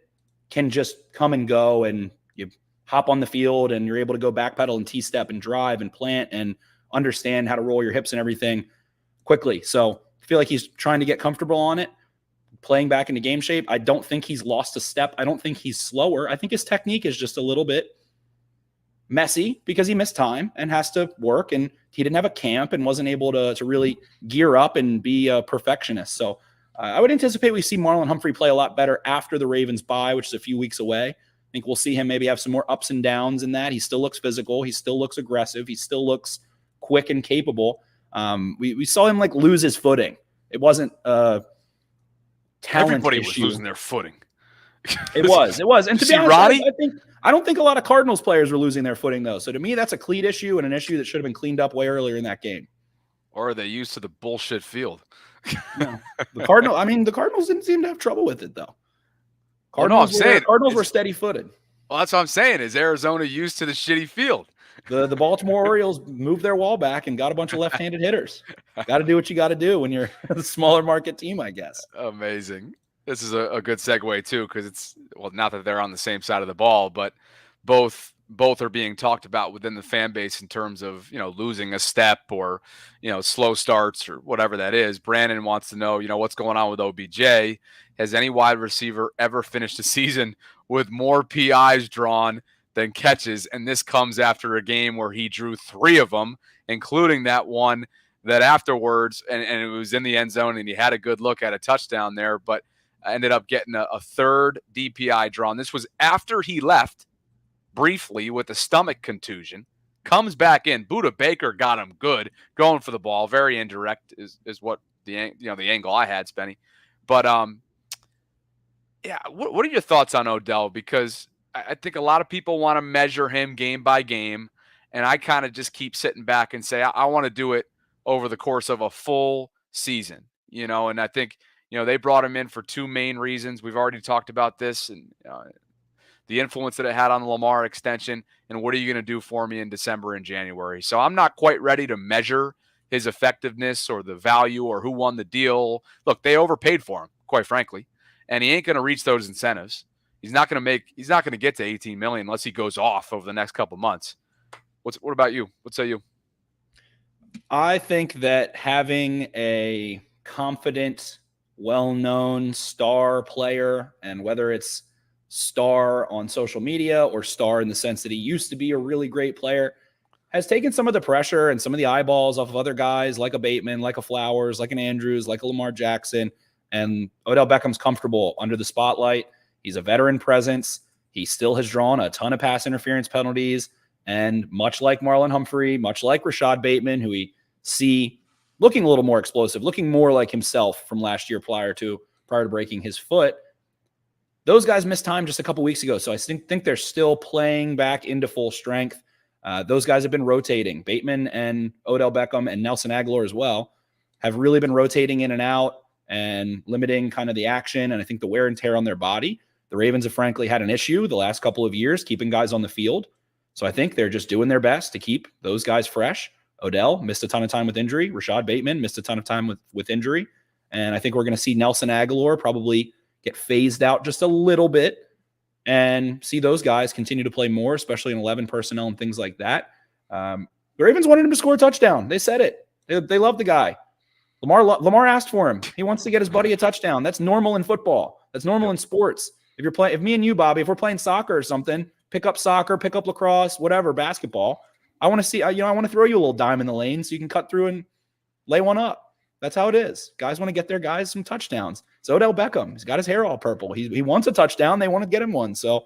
can just come and go and you hop on the field and you're able to go backpedal and T-step and drive and plant and understand how to roll your hips and everything quickly. So I feel like he's trying to get comfortable on it, playing back into game shape. I don't think he's lost a step. I don't think he's slower. I think his technique is just a little bit messy because he missed time and has to work, and he didn't have a camp and wasn't able to really gear up and be a perfectionist. So I would anticipate we see Marlon Humphrey play a lot better after the Ravens bye, which is a few weeks away. I think we'll see him maybe have some more ups and downs in that. He still looks physical. He still looks aggressive. He still looks quick and capable. We saw him lose his footing. It wasn't a talent Everybody issue. was losing their footing. It was. And to be honest, Ronnie? I don't think a lot of Cardinals players were losing their footing, though. So to me, that's a cleat issue and an issue that should have been cleaned up way earlier in that game. Or are they used to the bullshit field? No. The Cardinals didn't seem to have trouble with it, though. Cardinals were steady-footed. Well, that's what I'm saying. Is Arizona used to the shitty field? The Baltimore Orioles moved their wall back and got a bunch of left-handed hitters. Got to do what you got to do when you're a smaller market team, I guess. Amazing. This is a good segue too, because it's, well, not that they're on the same side of the ball, but both are being talked about within the fan base in terms of, losing a step or, slow starts or whatever that is. Brandon wants to know, what's going on with OBJ. Has any wide receiver ever finished a season with more PIs drawn than catches? And this comes after a game where he drew 3 of them, including that one that afterwards, and it was in the end zone and he had a good look at a touchdown there, but ended up getting a third DPI drawn. This was after he left briefly with a stomach contusion, comes back in. Budda Baker got him good, going for the ball. Very indirect is what the angle I had, Spenny. But what are your thoughts on Odell? Because I think a lot of people want to measure him game by game, and I kind of just keep sitting back and say I want to do it over the course of a full season, and I think they brought him in for 2 main reasons. We've already talked about this, and the influence that it had on the Lamar extension, and what are you going to do for me in December and January? So I'm not quite ready to measure his effectiveness or the value or who won the deal. Look, they overpaid for him, quite frankly, and he ain't going to reach those incentives. He's not going to get to 18 million unless he goes off over the next couple months. What about you? What say you? I think that having a confident, well-known star player, and whether it's star on social media or star in the sense that he used to be a really great player, has taken some of the pressure and some of the eyeballs off of other guys like a Bateman, like a Flowers, like an Andrews, like a Lamar Jackson. And Odell Beckham's comfortable under the spotlight. He's a veteran presence. He still has drawn a ton of pass interference penalties. And much like Marlon Humphrey, much like Rashad Bateman, who we see looking a little more explosive, looking more like himself from last year prior to breaking his foot, those guys missed time just a couple weeks ago. So I think they're still playing back into full strength. Those guys have been rotating. Bateman and Odell Beckham and Nelson Aguilar as well have really been rotating in and out and limiting kind of the action and I think the wear and tear on their body. The Ravens have frankly had an issue the last couple of years keeping guys on the field. So I think they're just doing their best to keep those guys fresh. Odell missed a ton of time with injury. Rashad Bateman missed a ton of time with injury. And I think we're going to see Nelson Aguilar probably get phased out just a little bit and see those guys continue to play more, especially in 11 personnel and things like that. The Ravens wanted him to score a touchdown. They said it. They love the guy. Lamar asked for him. He wants to get his buddy a touchdown. That's normal in football. That's normal in sports. If me and you, Bobby, if we're playing soccer or something, pick up soccer, pick up lacrosse, whatever, basketball. I want to see, I want to throw you a little dime in the lane so you can cut through and lay one up. That's how it is. Guys want to get their guys some touchdowns. So Odell Beckham, he's got his hair all purple. He wants a touchdown. They want to get him one. So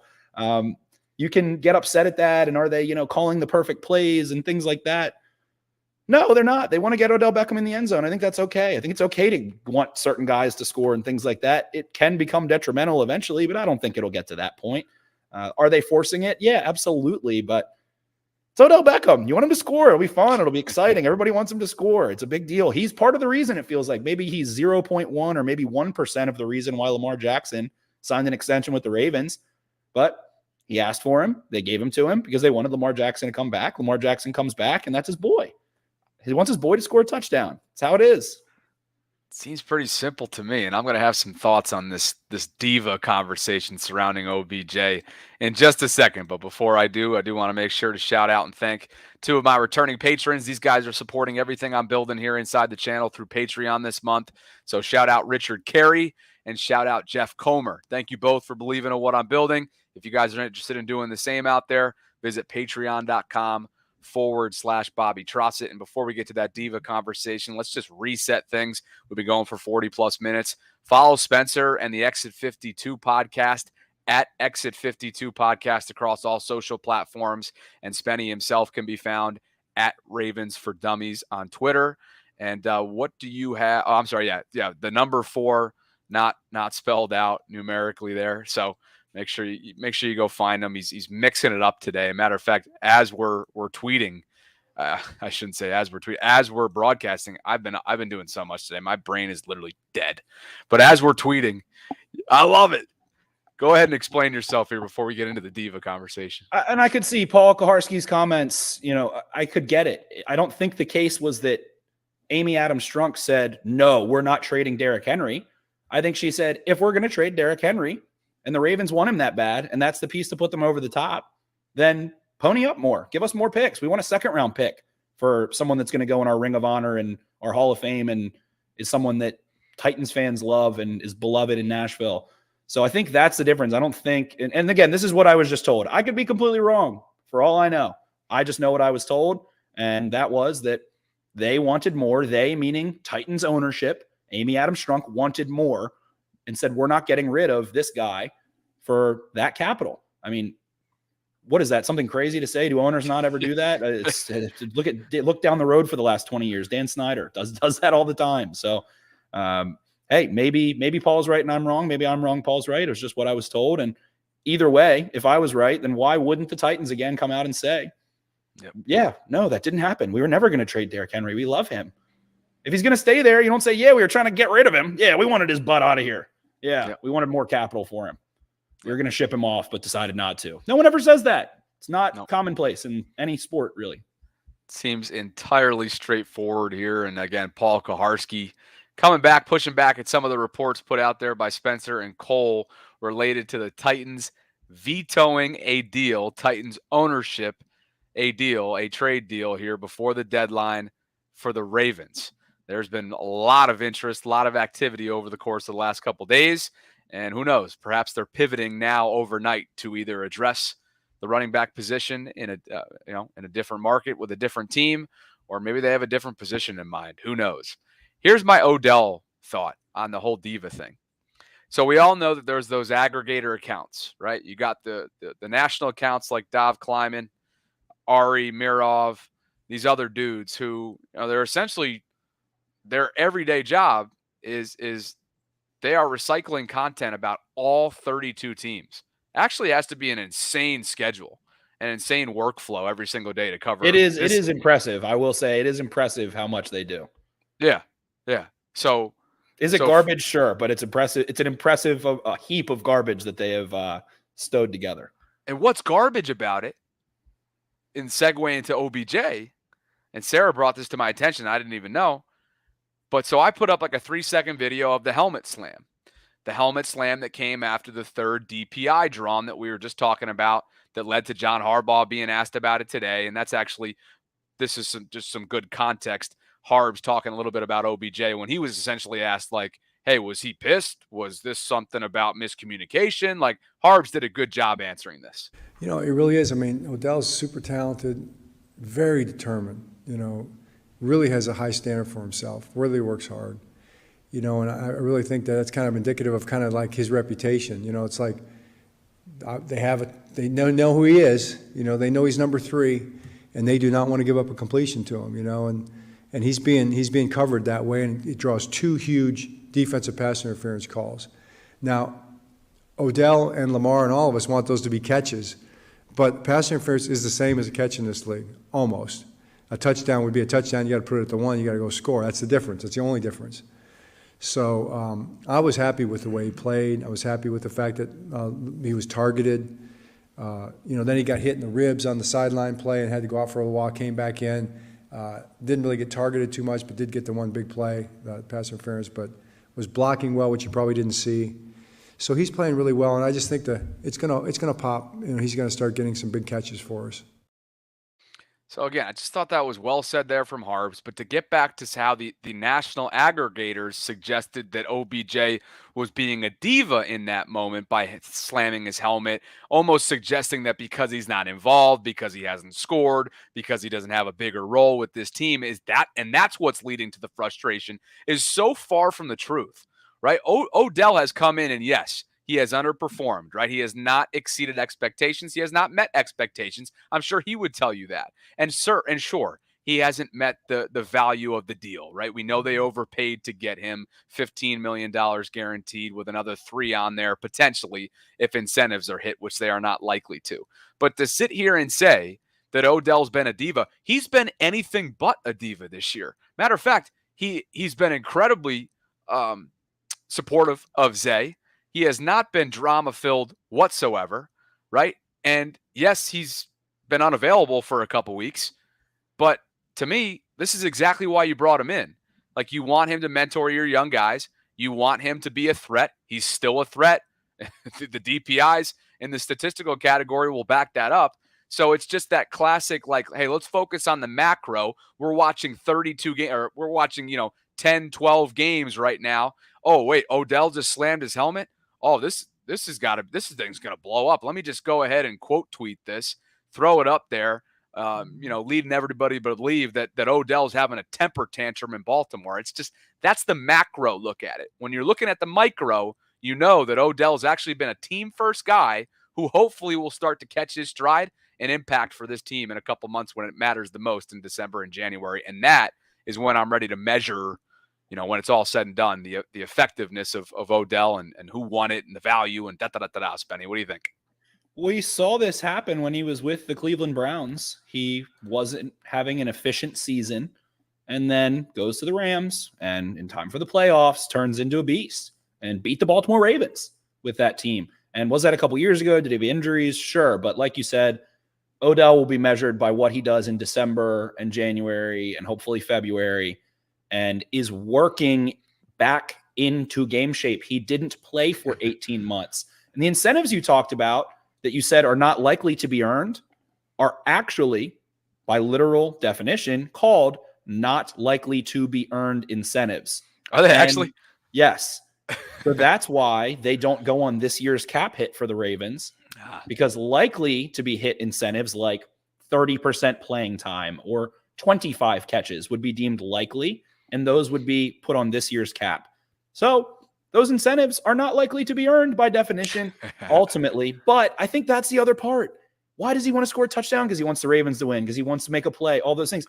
you can get upset at that. And are they, calling the perfect plays and things like that? No, they're not. They want to get Odell Beckham in the end zone. I think that's okay. I think it's okay to want certain guys to score and things like that. It can become detrimental eventually, but I don't think it'll get to that point. Are they forcing it? Yeah, absolutely. But it's Odell Beckham. You want him to score. It'll be fun. It'll be exciting. Everybody wants him to score. It's a big deal. He's part of the reason it feels like. Maybe he's 0.1 or maybe 1% of the reason why Lamar Jackson signed an extension with the Ravens. But he asked for him. They gave him to him because they wanted Lamar Jackson to come back. Lamar Jackson comes back, and that's his boy. He wants his boy to score a touchdown. That's how it is. Seems pretty simple to me, and I'm going to have some thoughts on this diva conversation surrounding OBJ in just a second. But before I do want to make sure to shout out and thank two of my returning patrons. These guys are supporting everything I'm building here inside the channel through Patreon this month. So shout out Richard Carey and shout out Jeff Comer. Thank you both for believing in what I'm building. If you guys are interested in doing the same out there, visit patreon.com/Bobby Trossett. And before we get to that diva conversation, let's just reset things. We've been going for 40 plus minutes. Follow Spencer and the Exit 52 podcast at Exit 52 podcast across all social platforms. And Spenny himself can be found at Ravens for Dummies on Twitter. And what do you have? Oh, I'm sorry. Yeah. The number 4, not spelled out numerically there. So make sure you go find him. He's mixing it up today. Matter of fact, as we're tweeting, I shouldn't say as we're tweeting, as we're broadcasting, I've been doing so much today. My brain is literally dead. But as we're tweeting, I love it. Go ahead and explain yourself here before we get into the diva conversation. And I could see Paul Kaharski's comments. I could get it. I don't think the case was that Amy Adams Strunk said, no, we're not trading Derrick Henry. I think she said, if we're going to trade Derrick Henry, and the Ravens want him that bad, and that's the piece to put them over the top, then pony up more. Give us more picks. We want a second-round pick for someone that's going to go in our Ring of Honor and our Hall of Fame and is someone that Titans fans love and is beloved in Nashville. So I think that's the difference. I don't think – and again, this is what I was just told. I could be completely wrong for all I know. I just know what I was told, and that was that they wanted more. They, meaning Titans ownership, Amy Adams Strunk, wanted more and said, we're not getting rid of this guy for that capital. I mean, what is that? Something crazy to say? Do owners not ever do that? Look down the road for the last 20 years. Dan Snyder does that all the time. So, hey, maybe Paul's right and I'm wrong. Maybe I'm wrong. Paul's right. It was just what I was told. And either way, if I was right, then why wouldn't the Titans again come out and say, yeah, no, that didn't happen. We were never going to trade Derrick Henry. We love him. If he's going to stay there, you don't say, yeah, we were trying to get rid of him. Yeah, we wanted his butt out of here. Yeah, we wanted more capital for him. you're going to ship him off, but decided not to. No one ever says that. It's not commonplace in any sport, really. Seems entirely straightforward here. And again, Paul Kaharski coming back, pushing back at some of the reports put out there by Spencer and Cole related to the Titans vetoing a deal, Titans ownership, a trade deal here before the deadline for the Ravens. There's been a lot of interest, a lot of activity over the course of the last couple of days. And who knows, perhaps they're pivoting now overnight to either address the running back position in a different market with a different team, or maybe they have a different position in mind. Who knows? Here's my Odell thought on the whole diva thing. So we all know that there's those aggregator accounts, right? You got the national accounts like Dov Kleiman, Ari Mirov, these other dudes who, they're essentially, their everyday job is they are recycling content about all 32 teams. Actually has to be an insane schedule, an insane workflow every single day to cover. It is impressive. I will say it is impressive how much they do. Yeah. Yeah. So is it garbage? Sure. But it's impressive. It's an impressive a heap of garbage that they have stowed together. And what's garbage about it, in segue into OBJ, and Sarah brought this to my attention, I didn't even know. But so I put up like a 3-second video of the helmet slam. The helmet slam that came after the third DPI drawn that we were just talking about that led to John Harbaugh being asked about it today. And that's actually, this is just some good context. Harb's talking a little bit about OBJ when he was essentially asked, like, hey, was he pissed? Was this something about miscommunication? Like, Harbs did a good job answering this. It really is. I mean, Odell's super talented, very determined, really has a high standard for himself, really works hard. And I really think that that's kind of indicative of kind of like his reputation. It's like they know who he is. They know he's number 3, and they do not want to give up a completion to him. And he's being covered that way, and it draws 2 huge defensive pass interference calls. Now, Odell and Lamar and all of us want those to be catches, but pass interference is the same as a catch in this league, almost. A touchdown would be a touchdown. You got to put it at the 1. You got to go score. That's the difference. That's the only difference. So I was happy with the way he played. I was happy with the fact that he was targeted. Then he got hit in the ribs on the sideline play and had to go out for a little while, came back in. Didn't really get targeted too much, but did get the one big play, pass interference, but was blocking well, which you probably didn't see. So he's playing really well, and I just think that it's gonna pop. He's gonna start getting some big catches for us. So again, I just thought that was well said there from Harbs. But to get back to how the national aggregators suggested that OBJ was being a diva in that moment by slamming his helmet, almost suggesting that because he's not involved, because he hasn't scored, because he doesn't have a bigger role with this team, and that's what's leading to the frustration, is so far from the truth, right? Odell has come in and yes, he has underperformed, right? He has not exceeded expectations. He has not met expectations. I'm sure he would tell you that. And sure, he hasn't met the value of the deal, right? We know they overpaid to get him $15 million guaranteed with another 3 on there potentially if incentives are hit, which they are not likely to. But to sit here and say that Odell's been a diva, he's been anything but a diva this year. Matter of fact, he's been incredibly supportive of Zay. He has not been drama-filled whatsoever, right? And yes, he's been unavailable for a couple weeks, but to me, this is exactly why you brought him in. Like, you want him to mentor your young guys. You want him to be a threat. He's still a threat. The DPIs in the statistical category will back that up. So it's just that classic, like, hey, let's focus on the macro. We're watching 32 games, or we're watching, 10, 12 games right now. Oh, wait, Odell just slammed his helmet. Oh, this thing's gonna blow up. Let me just go ahead and quote tweet this, throw it up there, leading everybody to believe that Odell's having a temper tantrum in Baltimore. It's just, that's the macro look at it. When you're looking at the micro, you know that Odell's actually been a team first guy who hopefully will start to catch his stride and impact for this team in a couple months when it matters the most in December and January. And that is when I'm ready to measure, when it's all said and done, the effectiveness of Odell and who won it and the value and da-da-da-da-da. Spenny, what do you think? We saw this happen when he was with the Cleveland Browns. He wasn't having an efficient season and then goes to the Rams and in time for the playoffs turns into a beast and beat the Baltimore Ravens with that team And was that a couple years ago? Did he have injuries? Sure. But like you said, Odell will be measured by what he does in December and January and hopefully February, and is working back into game shape. He didn't play for 18 months. And the incentives you talked about that you said are not likely to be earned are actually, by literal definition, called not likely to be earned incentives. Are they actually? Yes. So that's why they don't go on this year's cap hit for the Ravens, because likely to be hit incentives like 30% playing time or 25 catches would be deemed likely, and those would be put on this year's cap. So those incentives are not likely to be earned by definition, ultimately. But I think that's the other part. Why does he want to score a touchdown? Because he wants the Ravens to win, because he wants to make a play, all those things.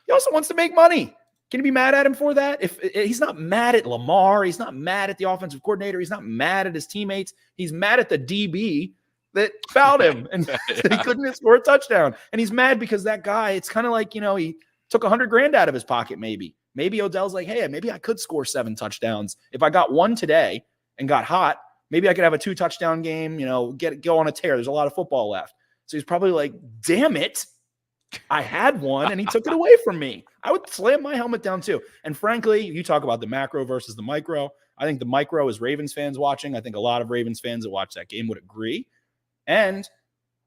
He also wants to make money. Can you be mad at him for that? If he's not mad at Lamar, he's not mad at the offensive coordinator, he's not mad at his teammates, he's mad at the DB that fouled him and he couldn't score a touchdown. And he's mad because that guy, it's kind of like, he took $100,000 out of his pocket. Maybe Odell's like, hey, maybe I could score 7 touchdowns. If I got one today and got hot, maybe I could have a 2-touchdown game, go on a tear. There's a lot of football left. So he's probably like, damn it, I had one and he took it away from me. I would slam my helmet down too. And frankly, you talk about the macro versus the micro. I think the micro is Ravens fans watching. I think a lot of Ravens fans that watch that game would agree and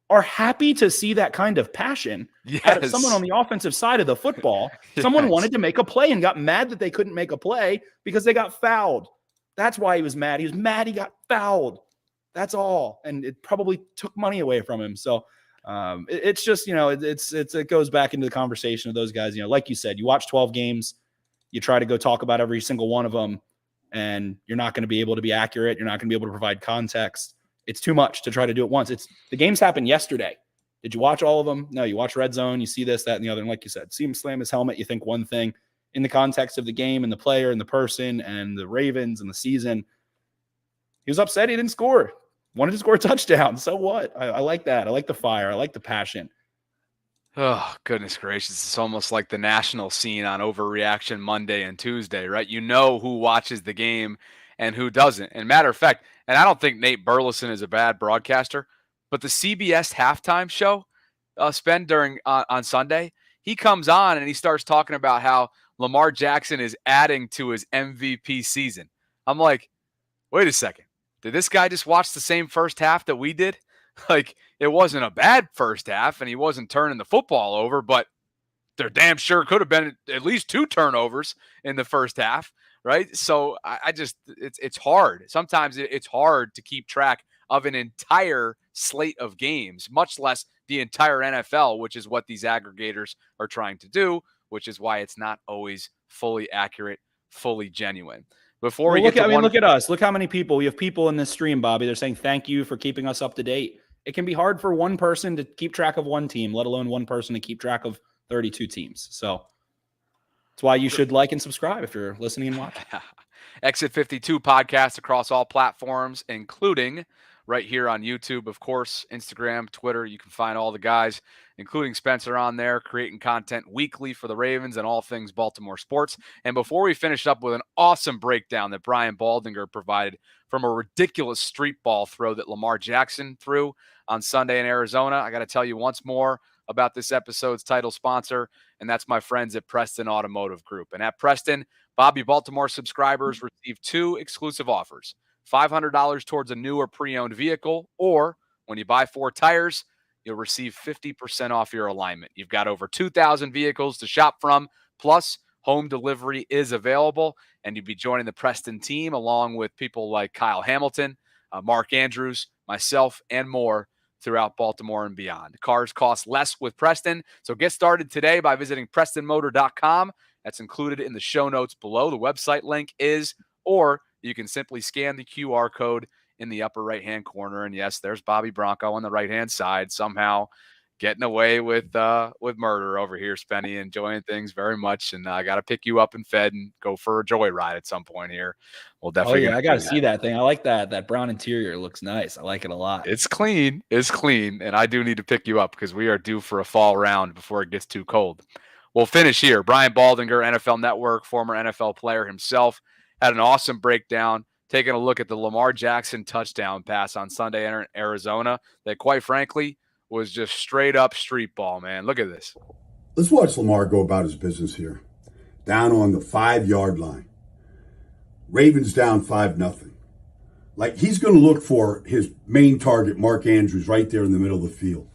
are happy to see that kind of passion out of someone on the offensive side of the football. Someone wanted to make a play and got mad that they couldn't make a play because they got fouled. That's why he was mad. He was mad he got fouled. That's all. And it probably took money away from him. So it's just, it goes back into the conversation of those guys. Like you said, you watch 12 games, you try to go talk about every single one of them, and you're not going to be able to be accurate. You're not going to be able to provide context. It's too much to try to do it once. The games happened yesterday. Did you watch all of them? No, you watch Red Zone, you see this, that, and the other. And like you said, see him slam his helmet, you think one thing. In the context of the game and the player and the person and the Ravens and the season, he was upset he didn't score. Wanted to score a touchdown. So what? I like that. I like the fire. I like the passion. Oh, goodness gracious. It's almost like the national scene on Overreaction Monday and Tuesday, right? You know who watches the game and who doesn't. And matter of fact, and I don't think Nate Burleson is a bad broadcaster, but the CBS halftime show on Sunday, he comes on and he starts talking about how Lamar Jackson is adding to his MVP season. I'm like, wait a second. Did this guy just watch the same first half that we did? Like, it wasn't a bad first half and he wasn't turning the football over, but there damn sure could have been at least 2 turnovers in the first half, right? So it's hard. Sometimes it's hard to keep track of an entire slate of games, much less the entire NFL, which is what these aggregators are trying to do, which is why it's not always fully accurate, fully genuine. Before we look at us. Look how many people we have in this stream, Bobby. They're saying thank you for keeping us up to date. It can be hard for one person to keep track of one team, let alone one person to keep track of 32 teams. So that's why you should like and subscribe if you're listening and watching. Exit 52 podcast across all platforms, including right here on YouTube, of course, Instagram, Twitter. You can find all the guys, including Spencer, on there, creating content weekly for the Ravens and all things Baltimore sports. And before we finish up with an awesome breakdown that Brian Baldinger provided from a ridiculous street ball throw that Lamar Jackson threw on Sunday in Arizona, I got to tell you once more about this episode's title sponsor, and that's my friends at Preston Automotive Group. And at Preston, Bobby Baltimore subscribers receive 2 exclusive offers. $500 towards a new or pre-owned vehicle, or when you buy 4 tires, you'll receive 50% off your alignment. You've got over 2,000 vehicles to shop from, plus home delivery is available, and you'll be joining the Preston team along with people like Kyle Hamilton, Mark Andrews, myself, and more throughout Baltimore and beyond. Cars cost less with Preston, so get started today by visiting PrestonMotor.com. That's included in the show notes below. The website link is, or you can simply scan the QR code in the upper right-hand corner. And yes, there's Bobby Bronco on the right-hand side, somehow getting away with murder over here, Spenny, enjoying things very much. And I got to pick you up and fed and go for a joyride at some point here. We'll definitely. I got to see that thing. I like that. That brown interior looks nice. I like it a lot. It's clean. It's clean. And I do need to pick you up because we are due for a fall round before it gets too cold. We'll finish here. Brian Baldinger, NFL Network, former NFL player himself, had an awesome breakdown taking a look at the Lamar Jackson touchdown pass on Sunday in Arizona that, quite frankly, was just straight up street ball, man. Look at this. Let's watch Lamar go about his business here. Down on the 5-yard line. Ravens down 5-0. Like, he's going to look for his main target, Mark Andrews, right there in the middle of the field.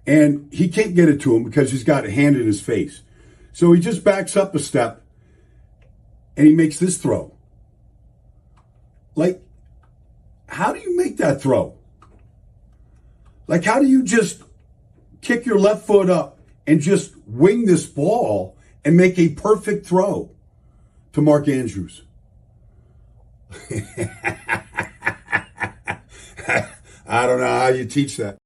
And he can't get it to him because he's got a hand in his face. So he just backs up a step and he makes this throw. Like, how do you make that throw? Like, how do you just kick your left foot up and just wing this ball and make a perfect throw to Mark Andrews? I don't know how you teach that.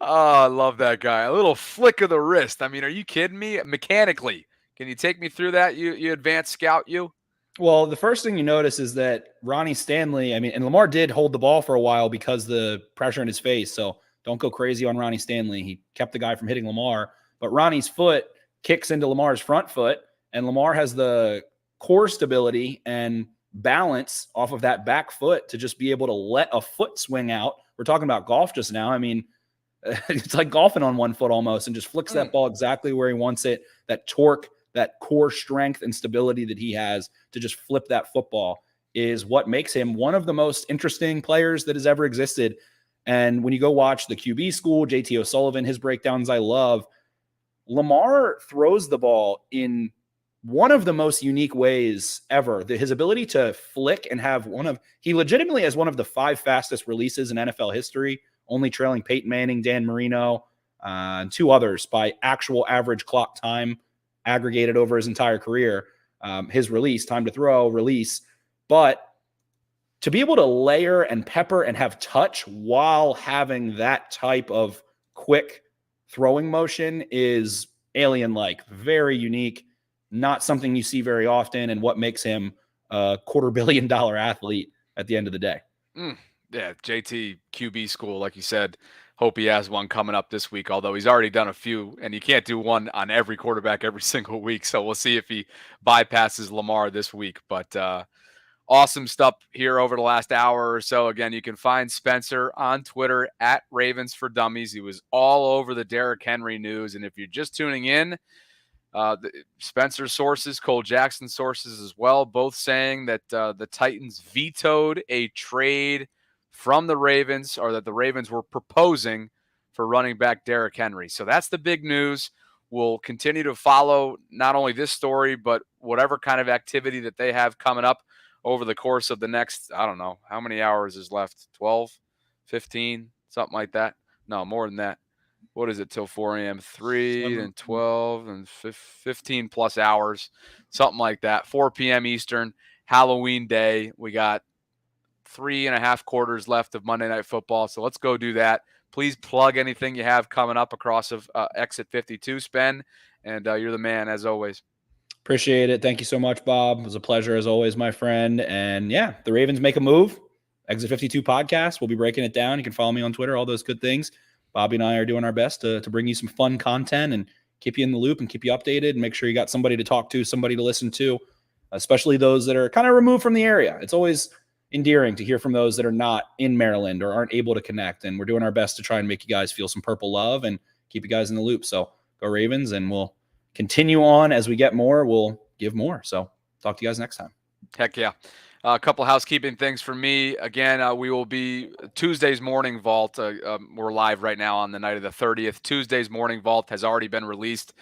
Oh, I love that guy. A little flick of the wrist. I mean, are you kidding me? Mechanically, can you take me through that? You advanced scout, you? Well, the first thing you notice is that Ronnie Stanley, and Lamar did hold the ball for a while because the pressure in his face. So don't go crazy on Ronnie Stanley. He kept the guy from hitting Lamar. But Ronnie's foot kicks into Lamar's front foot, and Lamar has the core stability and balance off of that back foot to just be able to let a foot swing out. We're talking about golf just now. I mean, it's like golfing on one foot almost, and just flicks that ball exactly where he wants it. That torque, that core strength and stability that he has to just flip that football is what makes him one of the most interesting players that has ever existed. And when you go watch the QB school, JT O'Sullivan, his breakdowns I love, Lamar throws the ball in one of the most unique ways ever. His ability to flick and have he legitimately has one of the 5 fastest releases in NFL history, only trailing Peyton Manning, Dan Marino, and 2 others by actual average clock time aggregated over his entire career. His release, time to throw, release. But to be able to layer and pepper and have touch while having that type of quick throwing motion is alien-like, very unique, not something you see very often, and what makes him a $250 million athlete at the end of the day. Yeah, JT QB school, like you said. Hope he has one coming up this week, although he's already done a few, and you can't do one on every quarterback every single week. So we'll see if he bypasses Lamar this week. But awesome stuff here over the last hour or so. Again, you can find Spencer on Twitter at Ravens for Dummies. He was all over the Derrick Henry news. And if you're just tuning in, Spencer's sources, Cole Jackson's sources as well, both saying that the Titans vetoed a trade from the Ravens, or that the Ravens were proposing for running back Derrick Henry. So that's the big news. We'll continue to follow not only this story, but whatever kind of activity that they have coming up over the course of the next, I don't know, how many hours is left? 12, 15, something like that? No, more than that. What is it till 4 a.m.? 3 and 12 and 15 plus hours, something like that. 4 p.m. Eastern, Halloween day. We got 3.5 quarters left of Monday Night Football. So let's go do that. Please plug anything you have coming up across of Exit 52, Spen. And you're the man, as always. Appreciate it. Thank you so much, Bob. It was a pleasure, as always, my friend. And yeah, the Ravens make a move. Exit 52 podcast. We'll be breaking it down. You can follow me on Twitter, all those good things. Bobby and I are doing our best to bring you some fun content and keep you in the loop and keep you updated and make sure you got somebody to talk to, somebody to listen to, especially those that are kind of removed from the area. It's always endearing to hear from those that are not in Maryland or aren't able to connect. And we're doing our best to try and make you guys feel some purple love and keep you guys in the loop. So go Ravens, and we'll continue on as we get more. We'll give more. So talk to you guys next time. Heck yeah. A couple housekeeping things for me. Again, we will be Tuesday's Morning Vault. We're live right now on the night of the 30th. Tuesday's Morning Vault has already been released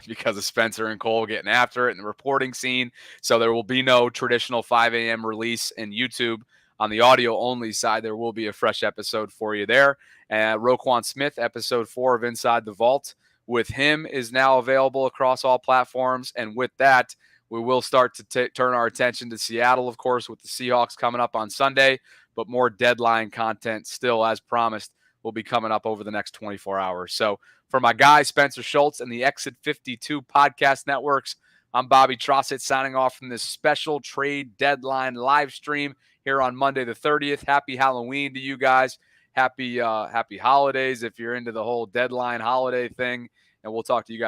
because of Spencer and Cole getting after it in the reporting scene. So there will be no traditional 5 a.m. release in YouTube. On the audio only side, there will be a fresh episode for you there. Roquan Smith, episode 4 of Inside the Vault with him is now available across all platforms. And with that, we will start to turn our attention to Seattle, of course, with the Seahawks coming up on Sunday, but more deadline content still, as promised, will be coming up over the next 24 hours. So for my guy, Spencer Schultz and the Exit 52 podcast networks, I'm Bobby Trossett signing off from this special trade deadline live stream here on Monday the 30th. Happy Halloween to you guys. Happy holidays if you're into the whole deadline holiday thing, and we'll talk to you guys